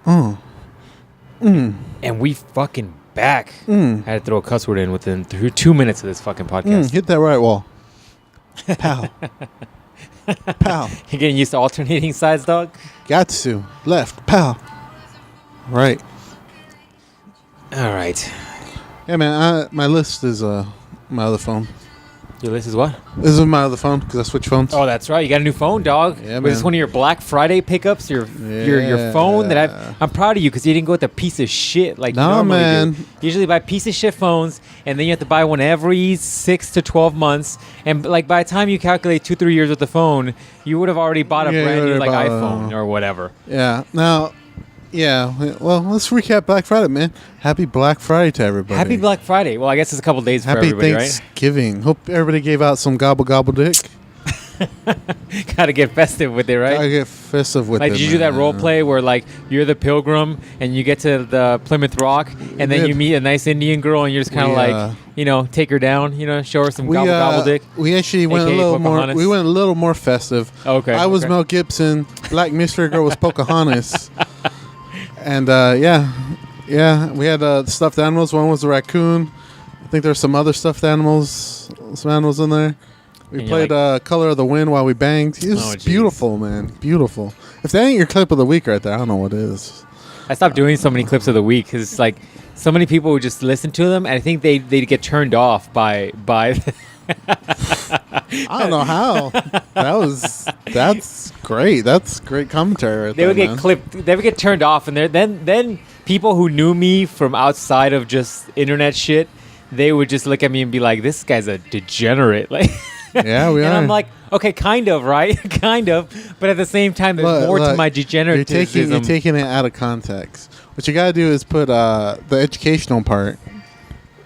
And we fucking back. I had to throw a cuss word in within 2 minutes of this fucking podcast. Hit that right wall. Pow. Pow. You're getting used to alternating sides, dog? Got to. Left. Pow. Right. All right. Yeah, man. My list is my other phone. Your list is what? This is my other phone because I switched phones. Oh, that's right. You got a new phone, dog. Yeah, Was man. this one of your Black Friday pickups? Your phone that I'm proud of you because you didn't go with a piece of shit like you normally do. You usually buy piece of shit phones and then you have to buy one every 6 to 12 months. And like by the time you calculate 2-3 years with the phone, you would have already bought a brand new like iPhone or whatever. Yeah. Now. Yeah, well, let's recap Black Friday, man. Happy Black Friday to everybody. Happy Black Friday. Well, I guess it's a couple days for everybody, Happy Thanksgiving. Hope everybody gave out some gobble dick. Gotta get festive with it, right? Gotta get festive with it, Like, did you do that role play where, like, you're the pilgrim and you get to the Plymouth Rock and then you meet a nice Indian girl and you're just kind of like, you know, take her down, you know, show her some gobble dick? We actually went a little Pocahontas. more. We went a little more festive. Okay. I was Mel Gibson. Black Mystery Girl was Pocahontas. And yeah, we had stuffed animals. One was a raccoon. I think there's some other stuffed animals, in there. We played Color of the Wind while we banged. It was beautiful, man. Beautiful. If that ain't your clip of the week right there, I don't know what is. I stopped doing so many clips of the week because it's like so many people would just listen to them, and I think they get turned off by. I don't know how. That's great. That's great commentary. Right they would there, get man. clipped. They would get turned off, and then people who knew me from outside of just internet shit, they would just look at me and be like, "This guy's a degenerate." Like, yeah, we are. And I'm like, okay, kind of, right? Kind of, but at the same time, there's more to my degeneratism. You're taking it out of context. What you gotta do is put the educational part.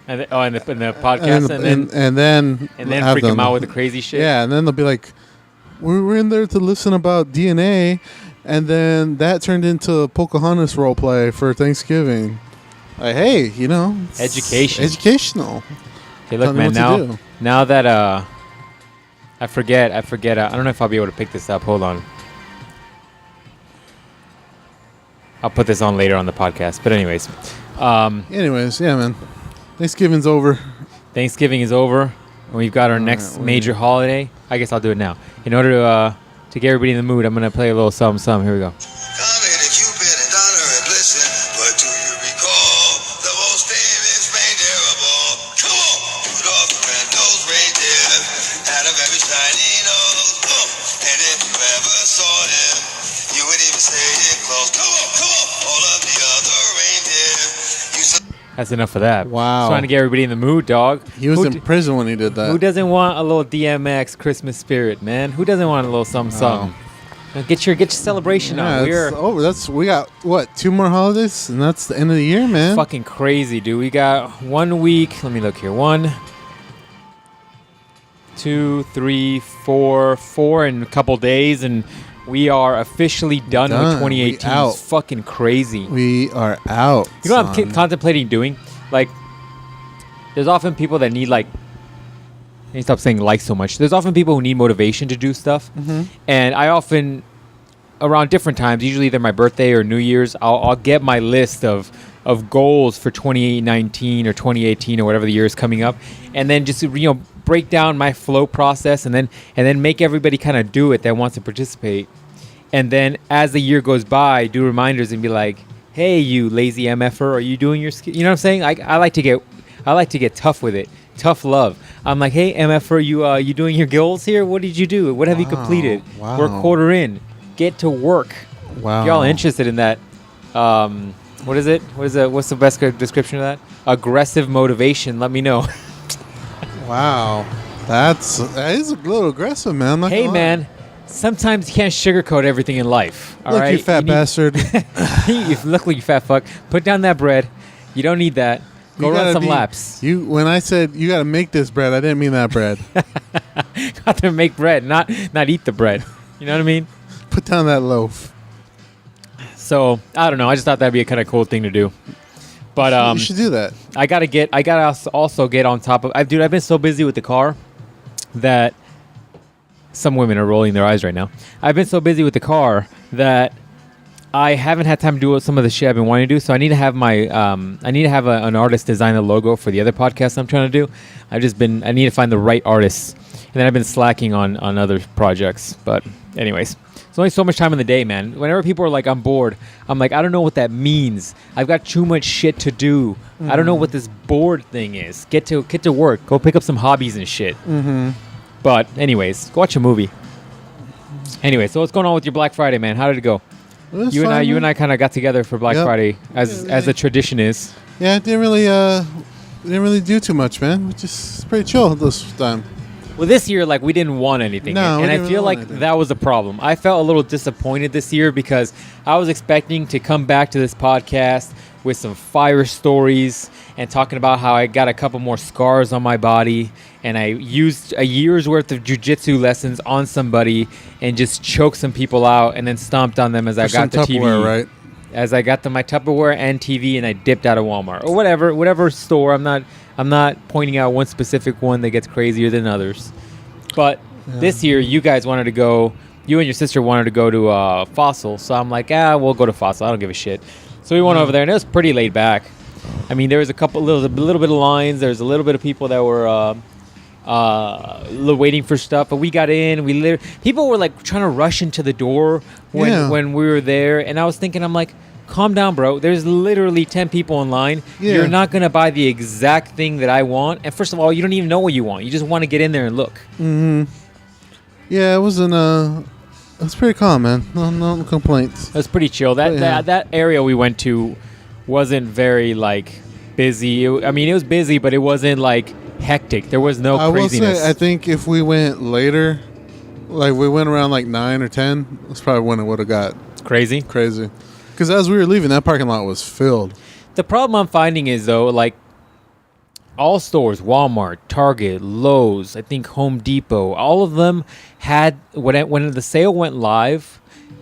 And the podcast, and then freak them out with the crazy shit. Yeah, and then they'll be like, "We're in there to listen about DNA," and then that turned into a Pocahontas role play for Thanksgiving. Like, hey, you know, educational. Hey, look, man. Now that I forget. I don't know if I'll be able to pick this up. Hold on. I'll put this on later on the podcast. But anyways, yeah, man. Thanksgiving's over. Thanksgiving is over, and we've got our next major holiday. I guess I'll do it now. In order to get everybody in the mood, I'm gonna play a little something. Here we go. That's enough of that. Wow. Trying to get everybody in the mood, dog. He was in prison when he did that. Who doesn't want a little DMX Christmas spirit, man? Who doesn't want a little something? Get your celebration on. It's over. We got what, 2 more holidays, and that's the end of the year, man. Fucking crazy, dude. We got 1 week. Let me look here. 1, 2, 3, 4 in a couple days, and we are officially done with 2018. It's fucking crazy. We are out. You know what I'm contemplating doing? Like, there's often people that need, like, I need to stop saying like so much. There's often people who need motivation to do stuff. Mm-hmm. And I often, around different times, usually either my birthday or New Year's, I'll get my list of goals for 2019 or 2018 or whatever the year is coming up. And then just, break down my flow process and then make everybody kind of do it that wants to participate. And then as the year goes by, do reminders and be like, hey, you lazy MFer, are you doing your you know what I'm saying? I like to get tough with it. Tough love. I'm like, hey, MFer, you doing your goals here? What did you do? What have you completed? Wow. We're quarter in. Get to work. Wow. If y'all interested in that, what is it? What's the best description of that? Aggressive motivation. Let me know. Wow. That is a little aggressive, man. Hey, man. Sometimes you can't sugarcoat everything in life. All right? You fat bastard. Look like you fat fuck. Put down that bread. You don't need that. Go run some laps. When I said you got to make this bread, I didn't mean that bread. Got to make bread, not eat the bread. You know what I mean? Put down that loaf. So, I don't know. I just thought that'd be a kind of cool thing to do. But you should do that. I gotta also get on top of. I've been so busy with the car that some women are rolling their eyes right now. I've been so busy with the car that I haven't had time to do some of the shit I've been wanting to do, so I need to have an artist design the logo for the other podcast I'm trying to do. I need to find the right artists, and then I've been slacking on other projects. But anyways, there's only so much time in the day, man. Whenever people are like, I'm bored, I'm like, I don't know what that means. I've got too much shit to do. I don't know what this bored thing is. Get to work. Go pick up some hobbies and shit. Mm-hmm. But anyways, go watch a movie. Anyway, so what's going on with your Black Friday, man? How did it go? You and I kind of got together for Black Friday, as the tradition is. Yeah, it didn't really do too much, man. Which is pretty chill this time. Well, this year, like, we didn't want anything. No, and I feel like that was a problem. I felt a little disappointed this year because I was expecting to come back to this podcast with some fire stories and talking about how I got a couple more scars on my body and I used a year's worth of jiu-jitsu lessons on somebody and just choked some people out and then stomped on them as I got the TV. Right? As I got my Tupperware and TV and I dipped out of Walmart or whatever store. I'm not pointing out one specific one that gets crazier than others. But this year, you guys wanted to go. You and your sister wanted to go to Fossil, so I'm like, we'll go to Fossil. I don't give a shit. So we went over there, and it was pretty laid back. I mean, there was a little bit of lines. There was a little bit of people that were waiting for stuff, but we got in. People were like trying to rush into the door when we were there, and I was thinking, I'm like, calm down, bro. There's literally 10 people in line. Yeah. You're not going to buy the exact thing that I want. And first of all, you don't even know what you want. You just want to get in there and look. Mm-hmm. Yeah, it was pretty calm, man. No complaints. It was pretty chill. That area we went to wasn't very, like, busy. It was busy, but it wasn't, like, hectic. There was no craziness. I will say, I think if we went later, like, we went around, like, 9 or 10, that's probably when it would have got crazy. Because as we were leaving, that parking lot was filled. The problem I'm finding is, though, like, all stores, Walmart, Target, Lowe's, I think Home Depot, all of them had, when the sale went live,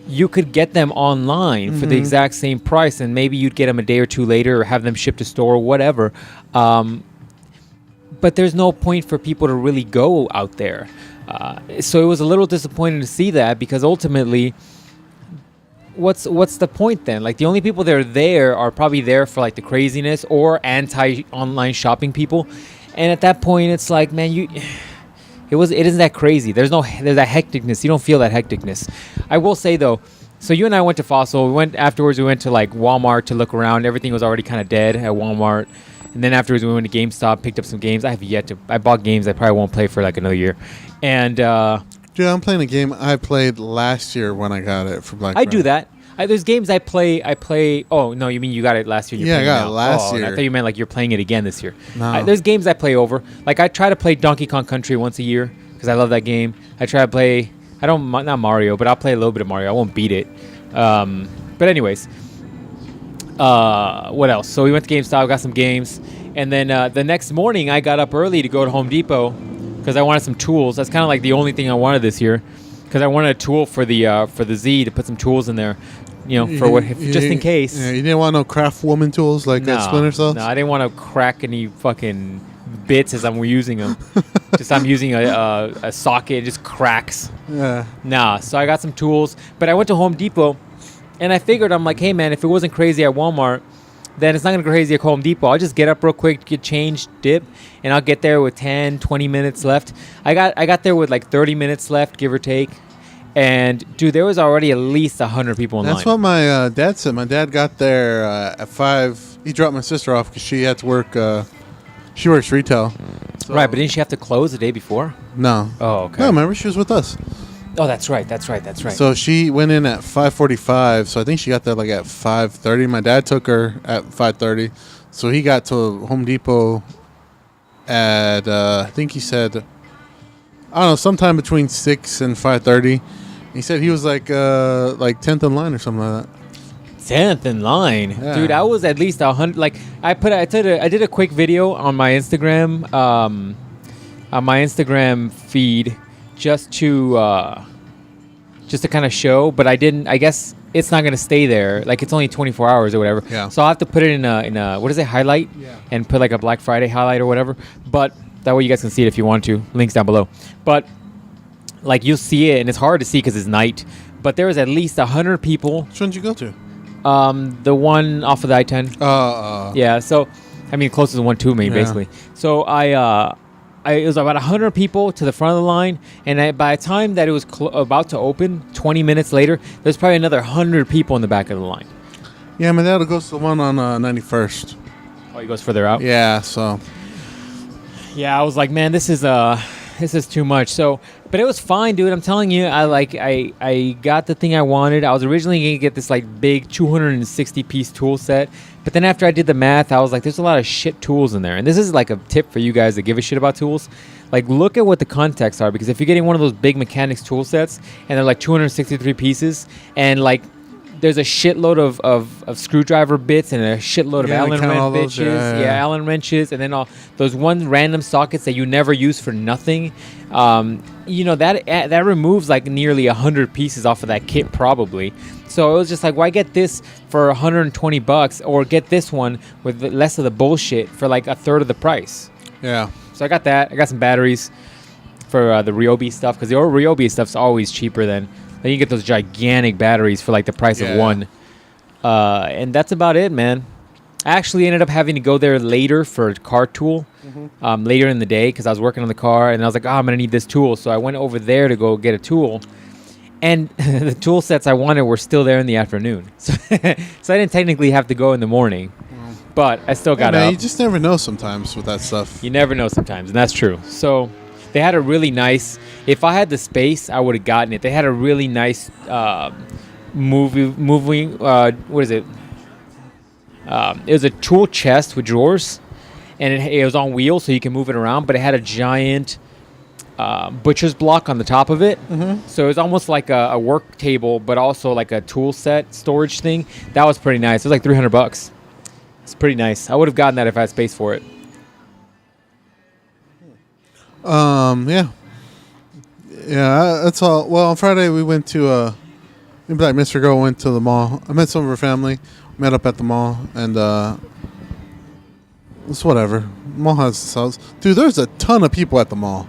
you could get them online for the exact same price, and maybe you'd get them a day or two later or have them shipped to store or whatever. But there's no point for people to really go out there. So it was a little disappointing to see that because ultimately... What's the point then? Like, the only people that are there are probably there for, like, the craziness or anti-online shopping people. And at that point, it's like, man, it isn't that crazy. There's that hecticness. You don't feel that hecticness. I will say, though, so you and I went to Fossil. We went to, like, Walmart to look around. Everything was already kind of dead at Walmart. And then afterwards, we went to GameStop, picked up some games. I bought games I probably won't play for, like, another year. And... Dude, I'm playing a game I played last year when I got it for Black Friday. I do that. There's games I play. Oh, no, you mean you got it last year? Yeah, I got it last year. I thought you meant like you're playing it again this year. No. There's games I play over. Like, I try to play Donkey Kong Country once a year because I love that game. I try to play, not Mario, but I'll play a little bit of Mario. I won't beat it. But anyways, what else? So we went to GameStop, got some games. And then the next morning, I got up early to go to Home Depot because I wanted some tools. That's kind of like the only thing I wanted this year, because I wanted a tool for the Z to put some tools in there, just in case. Yeah, you didn't want no craft woman tools like Splinter Cells? No, I didn't want to crack any fucking bits as I'm using them. I'm using a socket, it just cracks. Yeah. Nah, so I got some tools, but I went to Home Depot, and I figured, I'm like, hey man, if it wasn't crazy at Walmart, then it's not going to go crazy at Home Depot. I'll just get up real quick, get changed, dip, and I'll get there with 10, 20 minutes left. I got there with like 30 minutes left, give or take. And, dude, there was already at least 100 people in line. That's what my dad said. My dad got there at 5. He dropped my sister off because she had to work. She works retail. So. Right, but didn't she have to close the day before? No. Oh, okay. No, remember, she was with us. Oh, that's right. So she went in at 5:45. So I think she got there like at 5:30. My dad took her at 5:30. So he got to Home Depot at, I think he said, I don't know, sometime between 6 and 5:30. He said he was like 10th in line or something like that. 10th in line, yeah. Dude. I was at least 100. Like I did a quick video on my Instagram, feed, just to kind of show. But I didn't. I guess it's not gonna stay there. Like, it's only 24 hours or whatever. Yeah. So I'll have to put it in a what is it, highlight? Yeah. And put like a Black Friday highlight or whatever. But that way you guys can see it if you want to. Links down below. But like, you'll see it, and it's hard to see because it's night. but there was at least 100 people. Which one did you go to? The one off of the I-10. Yeah, so, I mean, closest one to me, basically. So, it was about 100 people to the front of the line, and by the time that it was about to open, 20 minutes later, there's probably another 100 people in the back of the line. Yeah, my dad goes to the one on 91st. Oh, he goes further out? Yeah, so. Yeah, I was like, man, this is too much. So, but it was fine, dude. I'm telling you, I got the thing I wanted. I was originally gonna get this like big 260 piece tool set, but then after I did the math, I was like, there's a lot of shit tools in there. And this is like a tip for you guys that give a shit about tools. Like, look at what the contexts are, because if you're getting one of those big mechanics tool sets and they're like 263 pieces, and like there's a shitload of screwdriver bits and a shitload of Allen wrench bitches. Allen wrenches, and then all those one random sockets that you never use for nothing. That removes like nearly 100 pieces off of that kit probably. So it was just like, why get this for $120 or get this one with less of the bullshit for like a third of the price? Yeah. So I got that. I got some batteries for the Ryobi stuff, because the Ryobi stuff's always cheaper than. Then you get those gigantic batteries for like the price of one. And that's about it, man. I actually ended up having to go there later for a car tool, later in the day, because I was working on the car, and I was like, I'm going to need this tool. So I went over there to go get a tool. And the tool sets I wanted were still there in the afternoon. So I didn't technically have to go in the morning. But I still got up. You just never know sometimes with that stuff. You never know sometimes, and that's true. So they had a really nice... If I had the space, I would have gotten it. They had a really nice moving... what is it? It was a tool chest with drawers, and it was on wheels, so you can move it around, but it had a giant butcher's block on the top of it. So it was almost like a work table, but also like a tool set storage thing. That was pretty nice. It was like $300. It's pretty nice. I would have gotten that if I had space for it. Yeah, that's all. Well, on Friday we went to me and Mr. Girl went to the mall. I met some of her family. Met up at the mall, and it's whatever. The mall has sales. Dude, there's a ton of people at the mall.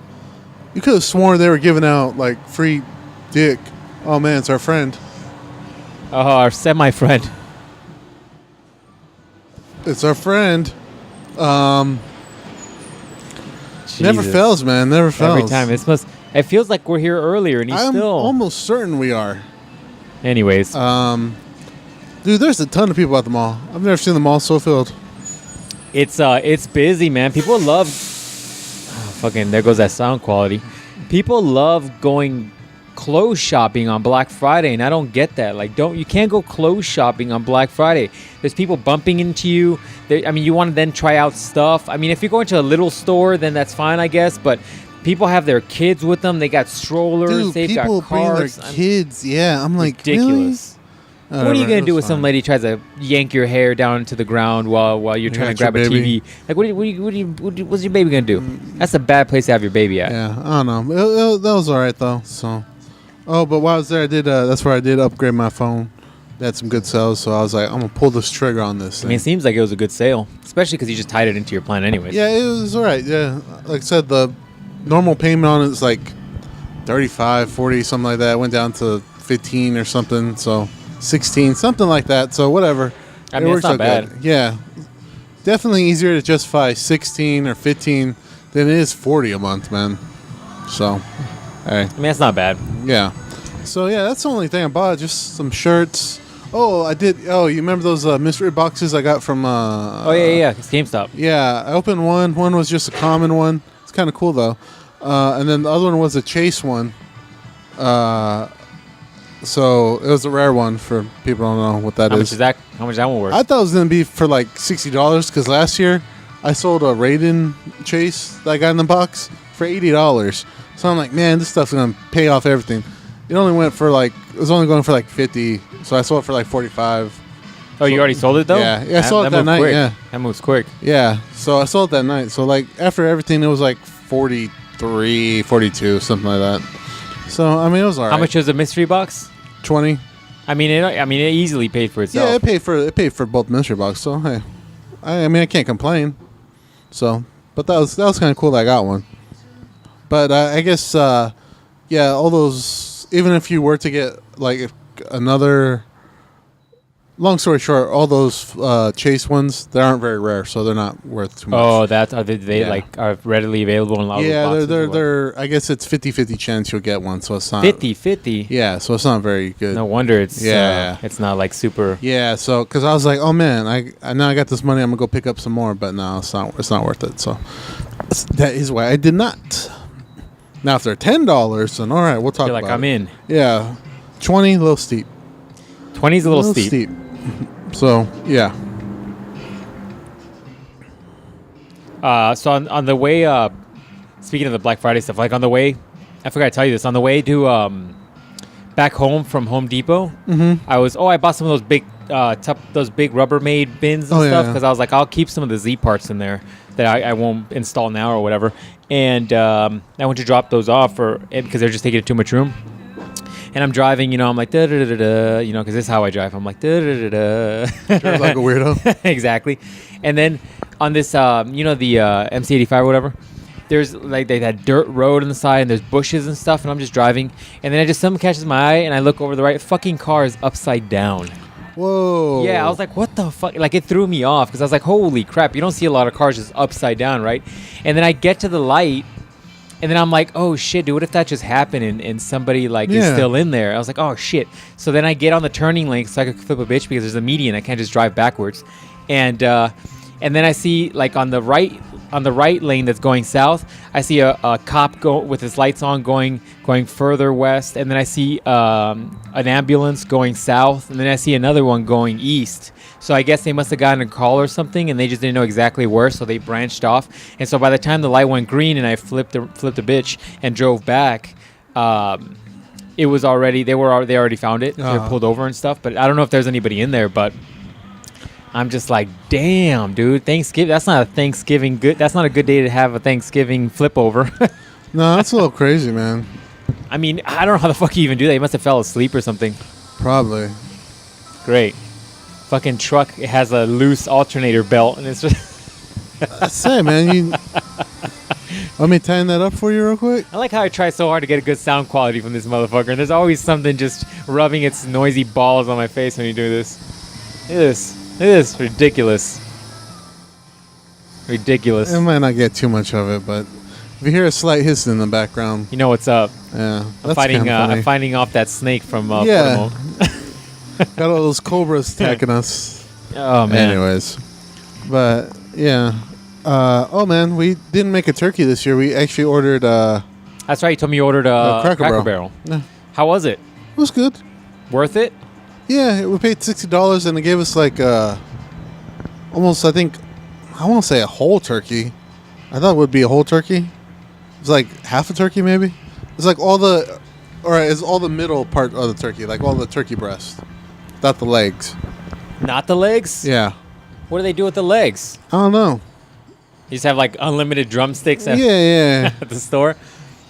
You could have sworn they were giving out like free dick. Oh man, it's our friend. Oh, our semi-friend. It's our friend. Jesus. Never fails, man. Never fails. Every time. It feels like we're here earlier, and I'm almost certain we are. Anyways. Dude, there's a ton of people at the mall. I've never seen the mall so filled. It's busy, man. People love... fucking, there goes that sound quality. People love going clothes shopping on Black Friday, and I don't get that. Like, you can't go clothes shopping on Black Friday. There's people bumping into you. You want to then try out stuff. I mean, if you're going to a little store, then that's fine, I guess. But people have their kids with them. They got strollers. Dude, They've got cars. People bring their kids. Yeah, I'm like, ridiculous. Really? What are you gonna do if some lady tries to yank your hair down to the ground while you're trying to grab a TV? Like, what's your baby gonna do? That's a bad place to have your baby at. Yeah, I don't know. That was all right though. So, but while I was there, I did. That's where I did upgrade my phone. They had some good sales, so I was like, I'm gonna pull this trigger on this thing. I mean, it seems like it was a good sale, especially because you just tied it into your plan, anyways. Yeah, it was all right. Yeah, like I said, the normal payment on it is like $35, $40, something like that. It went down to $15 or something. So. 16, something like that. So whatever. I mean, it's not bad. Good. Yeah, definitely easier to justify 16 or 15 than it is 40 a month, man. So, hey. I mean, that's not bad. Yeah. So yeah, that's the only thing I bought. Just some shirts. Oh, I did. Oh, you remember those mystery boxes I got from? Yeah. It's GameStop. Yeah, I opened one. One was just a common one. It's kind of cool though. And then the other one was a chase one. So it was a rare one for people who don't know what that is. How much is that? How much is that one worth? I thought it was going to be for like $60 because last year I sold a Raiden chase that I got in the box for $80. So I'm like, man, this stuff's going to pay off everything. It only went for it was only going for like 50. So I sold it for like 45. Oh, you already sold it though? Yeah, I sold it that night. Quick. Yeah, that moves quick. Yeah, so I sold it that night. So like after everything, it was like 43, 42, something like that. So I mean, it was alright. How much is a mystery box? 20. I mean, it easily paid for itself. Yeah, it paid for both mystery boxes. So hey, I can't complain. So, but that was kind of cool that I got one. But I guess all those even if you were to get like another. Long story short, all those chase ones, they aren't very rare, so they're not worth too much. Oh, that's are they like are readily available in a lot of boxes? They're. I guess it's 50-50 chance you'll get one, so it's not 50-50. Yeah, so it's not very good. No wonder it's it's not like super. Yeah, so because I was like, oh man, I now I got this money, I'm gonna go pick up some more, but no, it's not worth it. So that is why I did not. Now if they're $10, then all right, we'll talk. You're about like I'm in. Yeah, 20 a little steep. 20's a little steep. So yeah. So on the way, speaking of the Black Friday stuff, like on the way, I forgot to tell you this. On the way to back home from Home Depot, I bought some of those big those big Rubbermaid bins and stuff because I was like, I'll keep some of the Z parts in there that I won't install now or whatever. And I went to drop those off because they're just taking too much room. And I'm driving, I'm like, da da da da, because this is how I drive. I'm like, da da da da. Drive like a weirdo. Exactly. And then on this, the MC85 or whatever, there's like that dirt road on the side and there's bushes and stuff. And I'm just driving. And then something catches my eye and I look over the right. Fucking car is upside down. Whoa. Yeah, I was like, what the fuck? Like, it threw me off because I was like, holy crap. You don't see a lot of cars just upside down, right? And then I get to the light. And then I'm like, oh, shit, dude, what if that just happened and somebody, is still in there? I was like, oh, shit. So then I get on the turning lane so I could flip a bitch because there's a median. I can't just drive backwards. And then I see, on the right lane that's going south, I see a cop go with his lights on going further west. And then I see an ambulance going south. And then I see another one going east. So I guess they must have gotten a call or something, and they just didn't know exactly where, so they branched off. And so by the time the light went green and I flipped a bitch and drove back, it was already they already found it. So they pulled over and stuff. But I don't know if there's anybody in there. But I'm just like, damn, dude, Thanksgiving. That's not a Thanksgiving good. That's not a good day to have a Thanksgiving flip over. No, that's a little crazy, man. I mean, I don't know how the fuck you even do that. You must have fell asleep or something. Probably. Great. Fucking truck, it has a loose alternator belt, and it's just... That's it, man. Let me tighten that up for you real quick. I like how I try so hard to get a good sound quality from this motherfucker, and there's always something just rubbing its noisy balls on my face when you do this. It is ridiculous. Ridiculous. It might not get too much of it, but if you hear a slight hiss in the background... You know what's up. Yeah, I'm fighting off that snake from Portamo. Got all those cobras attacking us. Oh, man. Anyways. But, yeah. Man, we didn't make a turkey this year. We actually ordered... That's right. You told me you ordered a Cracker Barrel. Yeah. How was it? It was good. Worth it? Yeah, we paid $60 and it gave us almost, I think, I won't say a whole turkey. I thought it would be a whole turkey. It was like half a turkey maybe. It's like it's all the middle part of the turkey, like all the turkey breast. Not the legs. Not the legs? Yeah. What do they do with the legs? I don't know. You just have unlimited drumsticks at, yeah. at the store?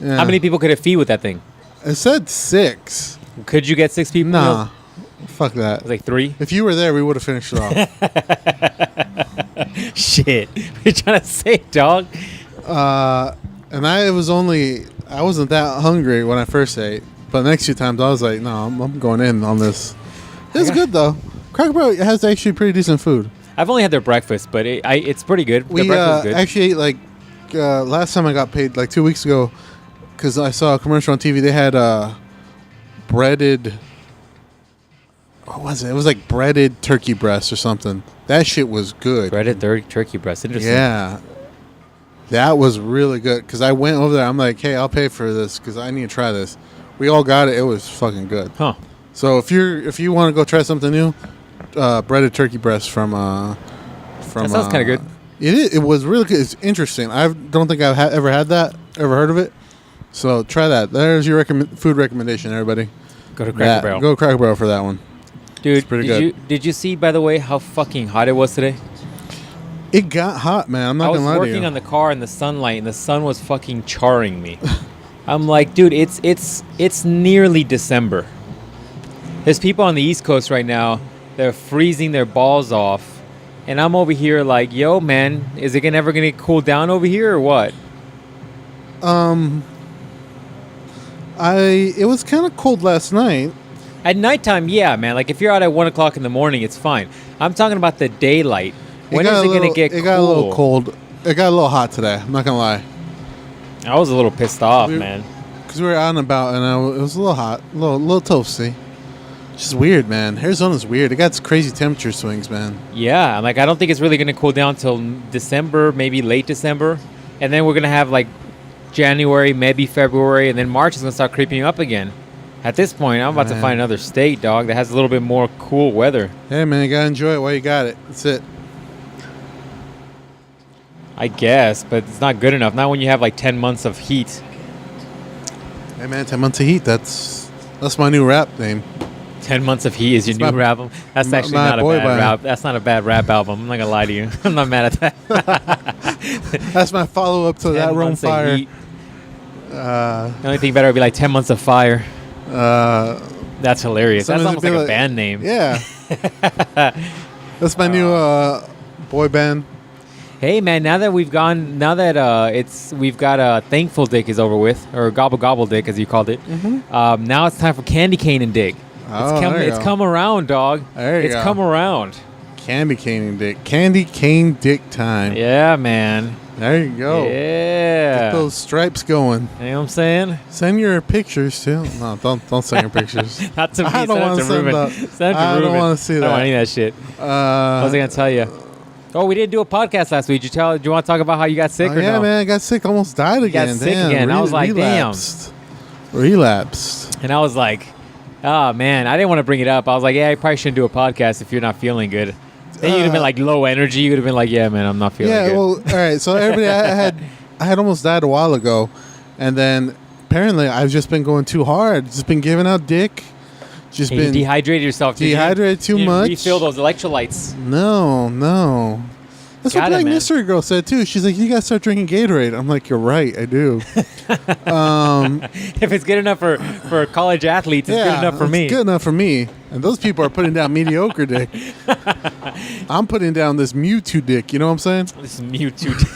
Yeah. How many people could it feed with that thing? It said 6. Could you get 6 people? Nah. Fuck that. It was like 3? If you were there, we would have finished it off. Shit. You're trying to say, dog? And I wasn't that hungry when I first ate. But the next few times, I was like, no, I'm going in on this. It's good, though. Cracker Barrel has actually pretty decent food. I've only had their breakfast, but it's pretty good. We breakfast is good. Actually ate, last time I got paid, 2 weeks ago, because I saw a commercial on TV. They had breaded... What was it? It was like breaded turkey breast or something. That shit was good. Breaded turkey breast. Interesting. Yeah. That was really good. Because I went over there. I'm like, hey, I'll pay for this because I need to try this. We all got it. It was fucking good. Huh. So if you want to go try something new, breaded turkey breast from that sounds kind of good. It was really good. It's interesting. I don't think I've ever had that. Ever heard of it? So try that. There's your food recommendation, everybody. Go to Cracker Barrel. Go to Cracker Barrel for that one. Dude, did you see, by the way, how fucking hot it was today? It got hot, man. I'm not going to lie to you. I was working on the car in the sunlight, and the sun was fucking charring me. I'm like, dude, it's nearly December. There's people on the East Coast right now. They're freezing their balls off. And I'm over here like, yo, man, is it ever going to cool down over here or what? It was kind of cold last night. At nighttime, yeah, man. Like if you're out at 1 o'clock in the morning, it's fine. I'm talking about the daylight. When is it going to get cool? It got a little cold. It got a little hot today. I'm not going to lie. I was a little pissed off, man. Because we were out and about, and it was a little hot, a little toasty. It's just weird, man. Arizona's weird. It got crazy temperature swings, man. Yeah, like I don't think it's really going to cool down till December, maybe late December. And then we're going to have like January, maybe February, and then March is going to start creeping up again. At this point, I'm about to find another state, dog, that has a little bit more cool weather. Hey, man, you got to enjoy it while you got it. That's it. I guess, but it's not good enough. Not when you have like 10 months of heat. Hey, man, 10 months of heat. That's my new rap name. 10 months of heat is your new rap album? That's actually not a bad rap. That's not a bad rap album. I'm not going to lie to you. I'm not mad at that. That's my follow-up to that Rome Fire. The only thing better would be like 10 months of fire. That's hilarious. That's almost like a band name. Yeah. That's my new boy band. Hey man, now that we've got Thankful Dick is over with, or Gobble Gobble Dick as you called it. Mm-hmm. Now it's time for Candy Cane and Dick. It's come around, dog. It's come around. Candy Cane Dick time. Yeah, man. There you go. Yeah. Get those stripes going. You know what I'm saying? Send your pictures too. No, don't send your pictures. Not to me. I don't want to send that. Send it to Ruben. I don't want to see that. I don't want any of that shit. What was I gonna tell you? Oh, we didn't do a podcast last week. Do you want to talk about how you got sick or no? Yeah, man, I got sick. Almost died again. Got sick again. I was like, Relapsed. And I was like, oh man, I didn't want to bring it up. I was like, yeah, I probably shouldn't do a podcast if you're not feeling good. Then you'd have been like low energy. You'd have been like, yeah, man, I'm not feeling good. Yeah, well, all right. So everybody, I had almost died a while ago, and then apparently I've just been going too hard. Just been giving out dick. Just been dehydrated yourself. Dehydrated too much. Refill those electrolytes. No. That's what Black Mystery Girl said too. She's like, you gotta start drinking Gatorade. I'm like, you're right, I do. If it's good enough for college athletes, it's good enough for me. It's good enough for me. And those people are putting down mediocre dick. I'm putting down this Mewtwo dick. You know what I'm saying? This Mewtwo dick.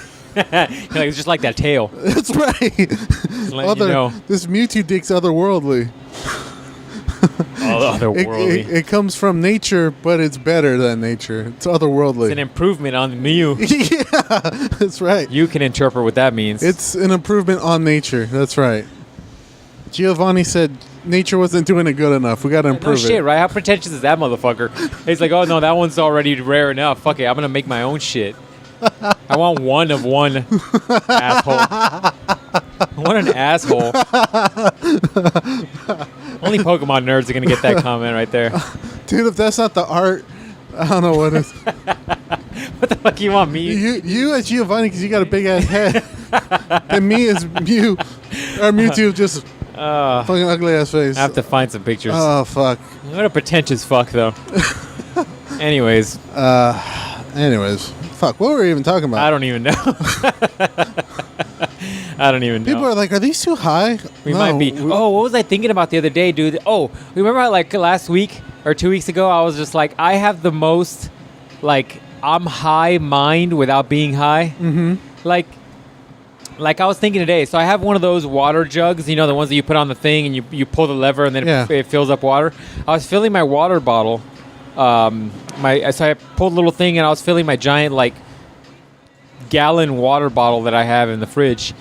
It's just like that tail. That's right. This Mewtwo dick's otherworldly. Otherworldly. It comes from nature, but it's better than nature. It's otherworldly. It's an improvement on Mew. Yeah, that's right. You can interpret what that means. It's an improvement on nature. That's right. Giovanni said nature wasn't doing it good enough. We got to improve it. No shit, right? How pretentious is that motherfucker? He's like, oh, no, that one's already rare enough. Fuck it, I'm going to make my own shit. I want one of one, asshole. What an asshole. Only Pokemon nerds are going to get that comment right there. Dude, if that's not the art, I don't know what is. What the fuck you want, me? You as Giovanni, because you got a big-ass head. And me as Mew. Or Mewtwo, just fucking ugly-ass face. I have to find some pictures. Oh, fuck. What a pretentious fuck, though. Anyways. Fuck, what were we even talking about? I don't even know. I don't even know. People are like, are these too high? We might be. What was I thinking about the other day, dude? Oh, remember how, like, last week or 2 weeks ago, I was just like, I have the most, like, I'm high mind without being high. Mm-hmm. Like I was thinking today. So I have one of those water jugs, you know, the ones that you put on the thing and you pull the lever and then it fills up water. I was filling my water bottle. So I pulled a little thing and I was filling my giant, like, gallon water bottle that I have in the fridge.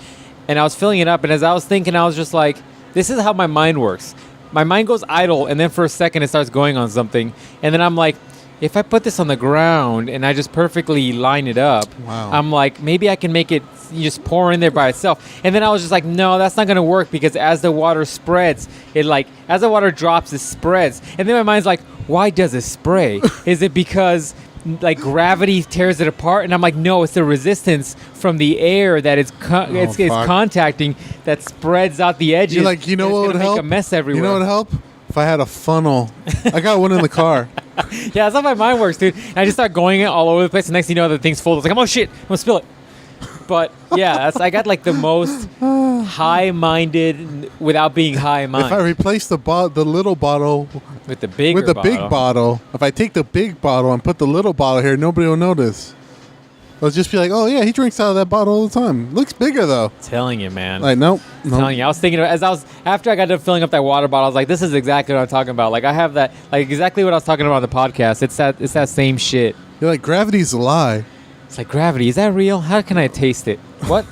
And I was filling it up, and as I was thinking, I was just like, this is how my mind works. My mind goes idle, and then for a second, it starts going on something. And then I'm like, if I put this on the ground and I just perfectly line it up, I'm like, maybe I can make it just pour in there by itself. And then I was just like, no, that's not going to work, because as the water spreads, as the water drops, it spreads. And then my mind's like, why does it spray? Is it because like gravity tears it apart? And I'm like, no, it's the resistance from the air that it's contacting that spreads out the edges. You're like, you know what would help? Make a mess everywhere. You know what would help? If I had a funnel. I got one in the car. Yeah, that's how my mind works, dude. And I just start going all over the place. The next thing you know, the thing's full. It's like, oh shit, I'm gonna spill it. But yeah, I got like the most high-minded without being high-minded. If I replace the little bottle with the big bottle, if I take the big bottle and put the little bottle here, nobody will notice. They'll just be like, oh, yeah, he drinks out of that bottle all the time. Looks bigger, though. Telling you, man. Like, nope. Telling you. I was thinking, after I got done filling up that water bottle, I was like, this is exactly what I'm talking about. Like, I have that, like, exactly what I was talking about on the podcast. It's that same shit. You're like, gravity's a lie. It's like, gravity, is that real? How can I taste it? What?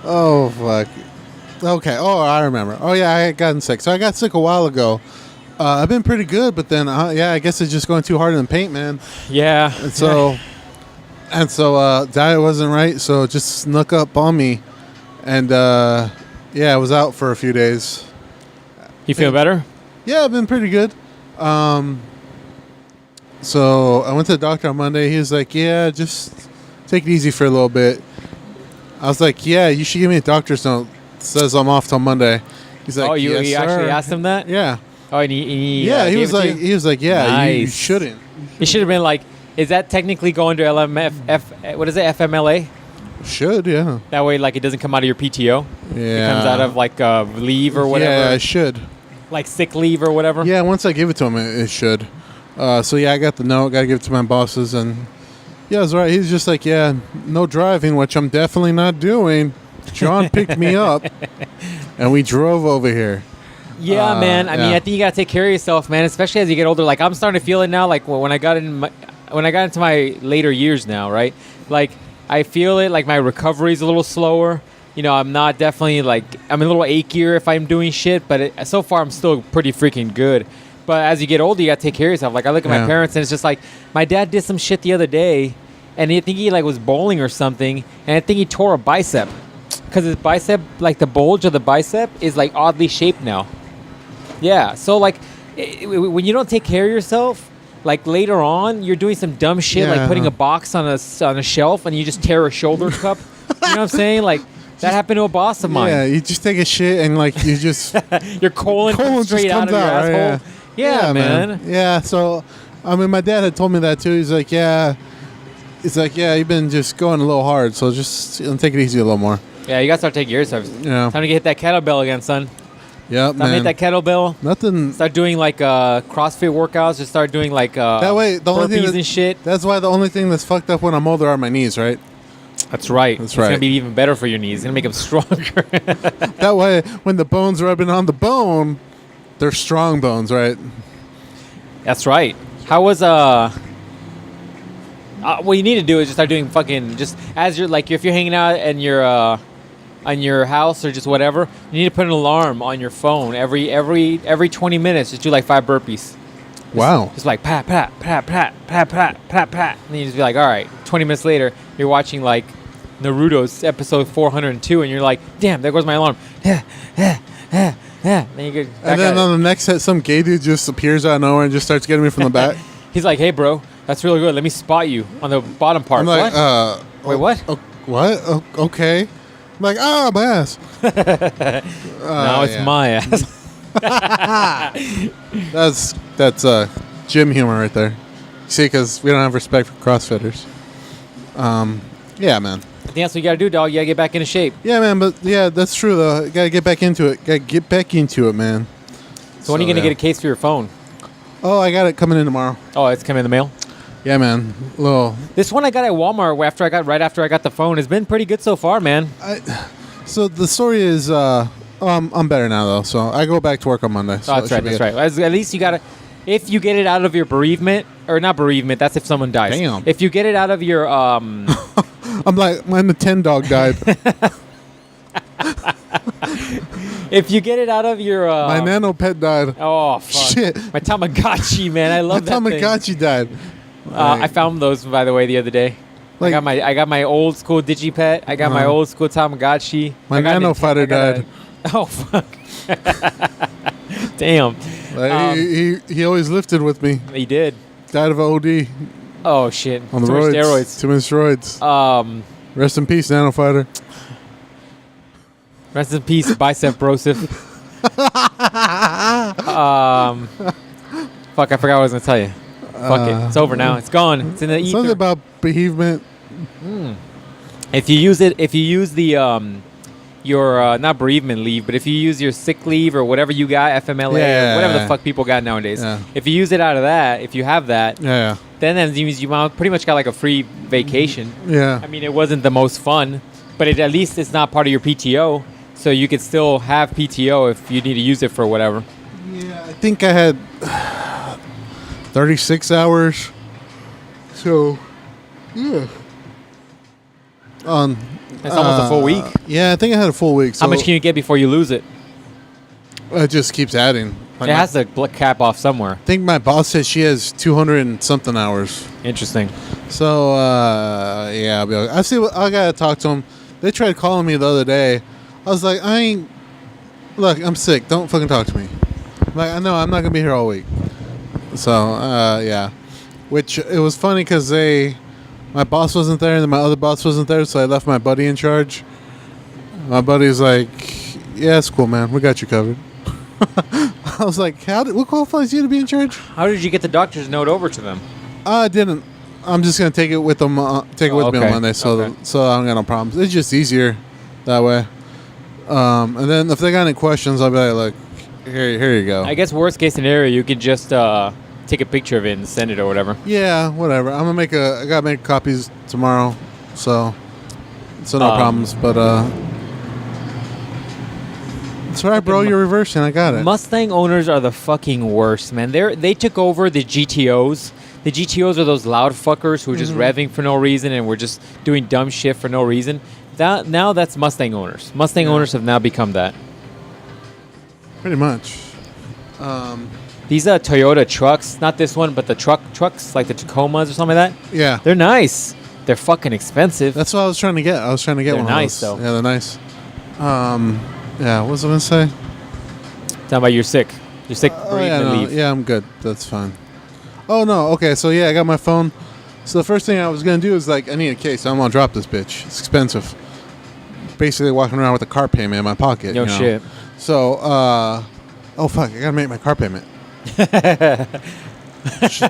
Oh, fuck. Okay. Oh, I remember. Oh, yeah, I had gotten sick. So I got sick a while ago. I've been pretty good, but then, yeah, I guess it's just going too hard in the paint, man. Yeah. And so, diet wasn't right, so it just snuck up on me. And, yeah, I was out for a few days. You feel better? Yeah, I've been pretty good. So I went to the doctor on Monday. He was like, yeah, just take it easy for a little bit. I was like, yeah, you should give me a doctor's note. It says I'm off till Monday. He's like, you yes, actually sir. asked him that? Yeah. Oh, and he He gave was it to like, you? yeah, Nice. you shouldn't. It should have been like, is that technically going to what is it, FMLA? Should, yeah. That way, like, it doesn't come out of your PTO. Yeah. It comes out of, like, leave or whatever. Yeah, it should. Like sick leave or whatever. Yeah, once I give it to him, it should. So, yeah, I got the note. Got to give it to my bosses. And, yeah, I was right. He's just like, yeah, no driving, which I'm definitely not doing. John picked me up, and we drove over here. Yeah, man. I mean, I think you gotta take care of yourself, man. Especially as you get older. Like, I'm starting to feel it now. Like when I got into my later years now, right? Like, I feel it. Like my recovery's a little slower. You know, I'm not definitely like I'm a little achier if I'm doing shit, but so far I'm still pretty freaking good. But as you get older, you gotta take care of yourself. Like I look at my parents, and it's just like my dad did some shit the other day, and I think he like was bowling or something, and I think he tore a bicep because his bicep, like the bulge of the bicep, is like oddly shaped now. Yeah, so like when you don't take care of yourself, like later on, you're doing some dumb shit, like putting a box on a shelf, and you just tear a shoulder cup. You know what I'm saying? Like that happened to a boss of mine. Yeah, you just take a shit and like you just your colon comes straight out of your asshole. Yeah, man. Yeah, so I mean, my dad had told me that too. He's like, yeah, you've been just going a little hard, so just take it easy a little more. Yeah, you gotta start taking care of yourself. Yeah, time to hit that kettlebell again, son. Yep, man. Hit that kettlebell. Nothing. Start doing like CrossFit workouts. Just start doing like that way. The only thing and shit. That's why the only thing that's fucked up when I'm older are my knees, right? That's right. That's it's right. It's gonna be even better for your knees. It's gonna make them stronger. That way, when the bone's rubbing on the bone, they're strong bones, right? That's right. How was what you need to do is just start doing fucking just as you're like if you're hanging out and you're on your house or just whatever, you need to put an alarm on your phone every 20 minutes. Just do like 5 burpees. Wow. Just like pat, pat, pat, pat, pat, pat, pat, pat. And then you just be like, all right, 20 minutes later, you're watching like Naruto's episode 402 and you're like, damn, there goes my alarm. Then you get back and then on the next set, some gay dude just appears out of nowhere and just starts getting me from the back. He's like, hey, bro, that's really good. Let me spot you on the bottom part. I'm like, what? Wait, what? What? Okay. I'm like, my ass. Now it's my That's ass. gym humor right there. See, because we don't have respect for CrossFitters. Yeah, man. I think that's what you got to do, dog. You got to get back into shape. Yeah, man, but yeah, that's true, though. You got to get back into it. Got to get back into it, man. So when are you going to get a case for your phone? Oh, I got it coming in tomorrow. Oh, it's coming in the mail? Yeah, man. This one I got at Walmart right after I got the phone has been pretty good so far, man. So the story is, I'm better now though. So I go back to work on Monday. So that's right. That's right. At least you gotta, if you get it out of your bereavement or not bereavement, that's if someone dies. Damn. If you get it out of your, I'm like when the 10 dog died. If you get it out of your, my nano pet died. Oh fuck. Shit. My Tamagotchi, man, I love that. My Tamagotchi died. I found those, by the way, the other day. Like, I got my old school Digipet. I got my old school Tamagotchi. My Nano Fighter died. Oh fuck! Damn. He always lifted with me. He did. Died of OD. Oh shit! On the roids. Steroids. Too many steroids. Rest in peace, Nano Fighter. Rest in peace, Bicep Brosif. Fuck! I forgot what I was gonna tell you. Fuck it. It's over now. It's gone. It's in the ether. Something about bereavement. If you use the your not bereavement leave, but if you use your sick leave or whatever you got, FMLA, or whatever the fuck people got nowadays, if you use it out of that, if you have that, then that means you pretty much got like a free vacation. Yeah. I mean, it wasn't the most fun, but at least it's not part of your PTO, so you could still have PTO if you need to use it for whatever. Yeah, I think I had 36 hours. So, yeah. That's almost a full week. Yeah, I think I had a full week. So how much can you get before you lose it? It just keeps adding. It has to cap off somewhere. I think my boss says she has 200 and something hours. Interesting. So, yeah, I'll be okay. I gotta talk to them. They tried calling me the other day. I was like, look, I'm sick. Don't fucking talk to me. Like, I know I'm not gonna be here all week. So, yeah. Which, it was funny because my boss wasn't there and then my other boss wasn't there, so I left my buddy in charge. My buddy's like, yeah, it's cool, man. We got you covered. I was like, what qualifies you to be in charge? How did you get the doctor's note over to them? I didn't. I'm just going to take it with them. Take it with me on Monday, so I don't got no problems. It's just easier that way. And then if they got any questions, I'll be like, look, here you go. I guess worst case scenario, you could just take a picture of it and send it or whatever. Yeah, whatever. I gotta make copies tomorrow, so no problems. But it's all right, bro. You're reversing. I got it. Mustang owners are the fucking worst, man. They took over the GTOs. The GTOs are those loud fuckers who are just revving for no reason and we're just doing dumb shit for no reason. Now that's Mustang owners. Mustang owners have now become that. Pretty much. These Toyota trucks, not this one, but the trucks, like the Tacomas or something like that. Yeah. They're nice. They're fucking expensive. That's what I was trying to get. I was trying to get one nice, of those. though. Yeah, they're nice. Yeah, what was I going to say? Talking about you're sick. You're sick. Leave. Yeah, I'm good. That's fine. Oh, no. Okay, so yeah, I got my phone. So the first thing I was going to do is, like, I need a case. I don't want to drop this bitch. It's expensive. Basically walking around with a car payment in my pocket. No shit. So, oh, fuck. I got to make my car payment. Should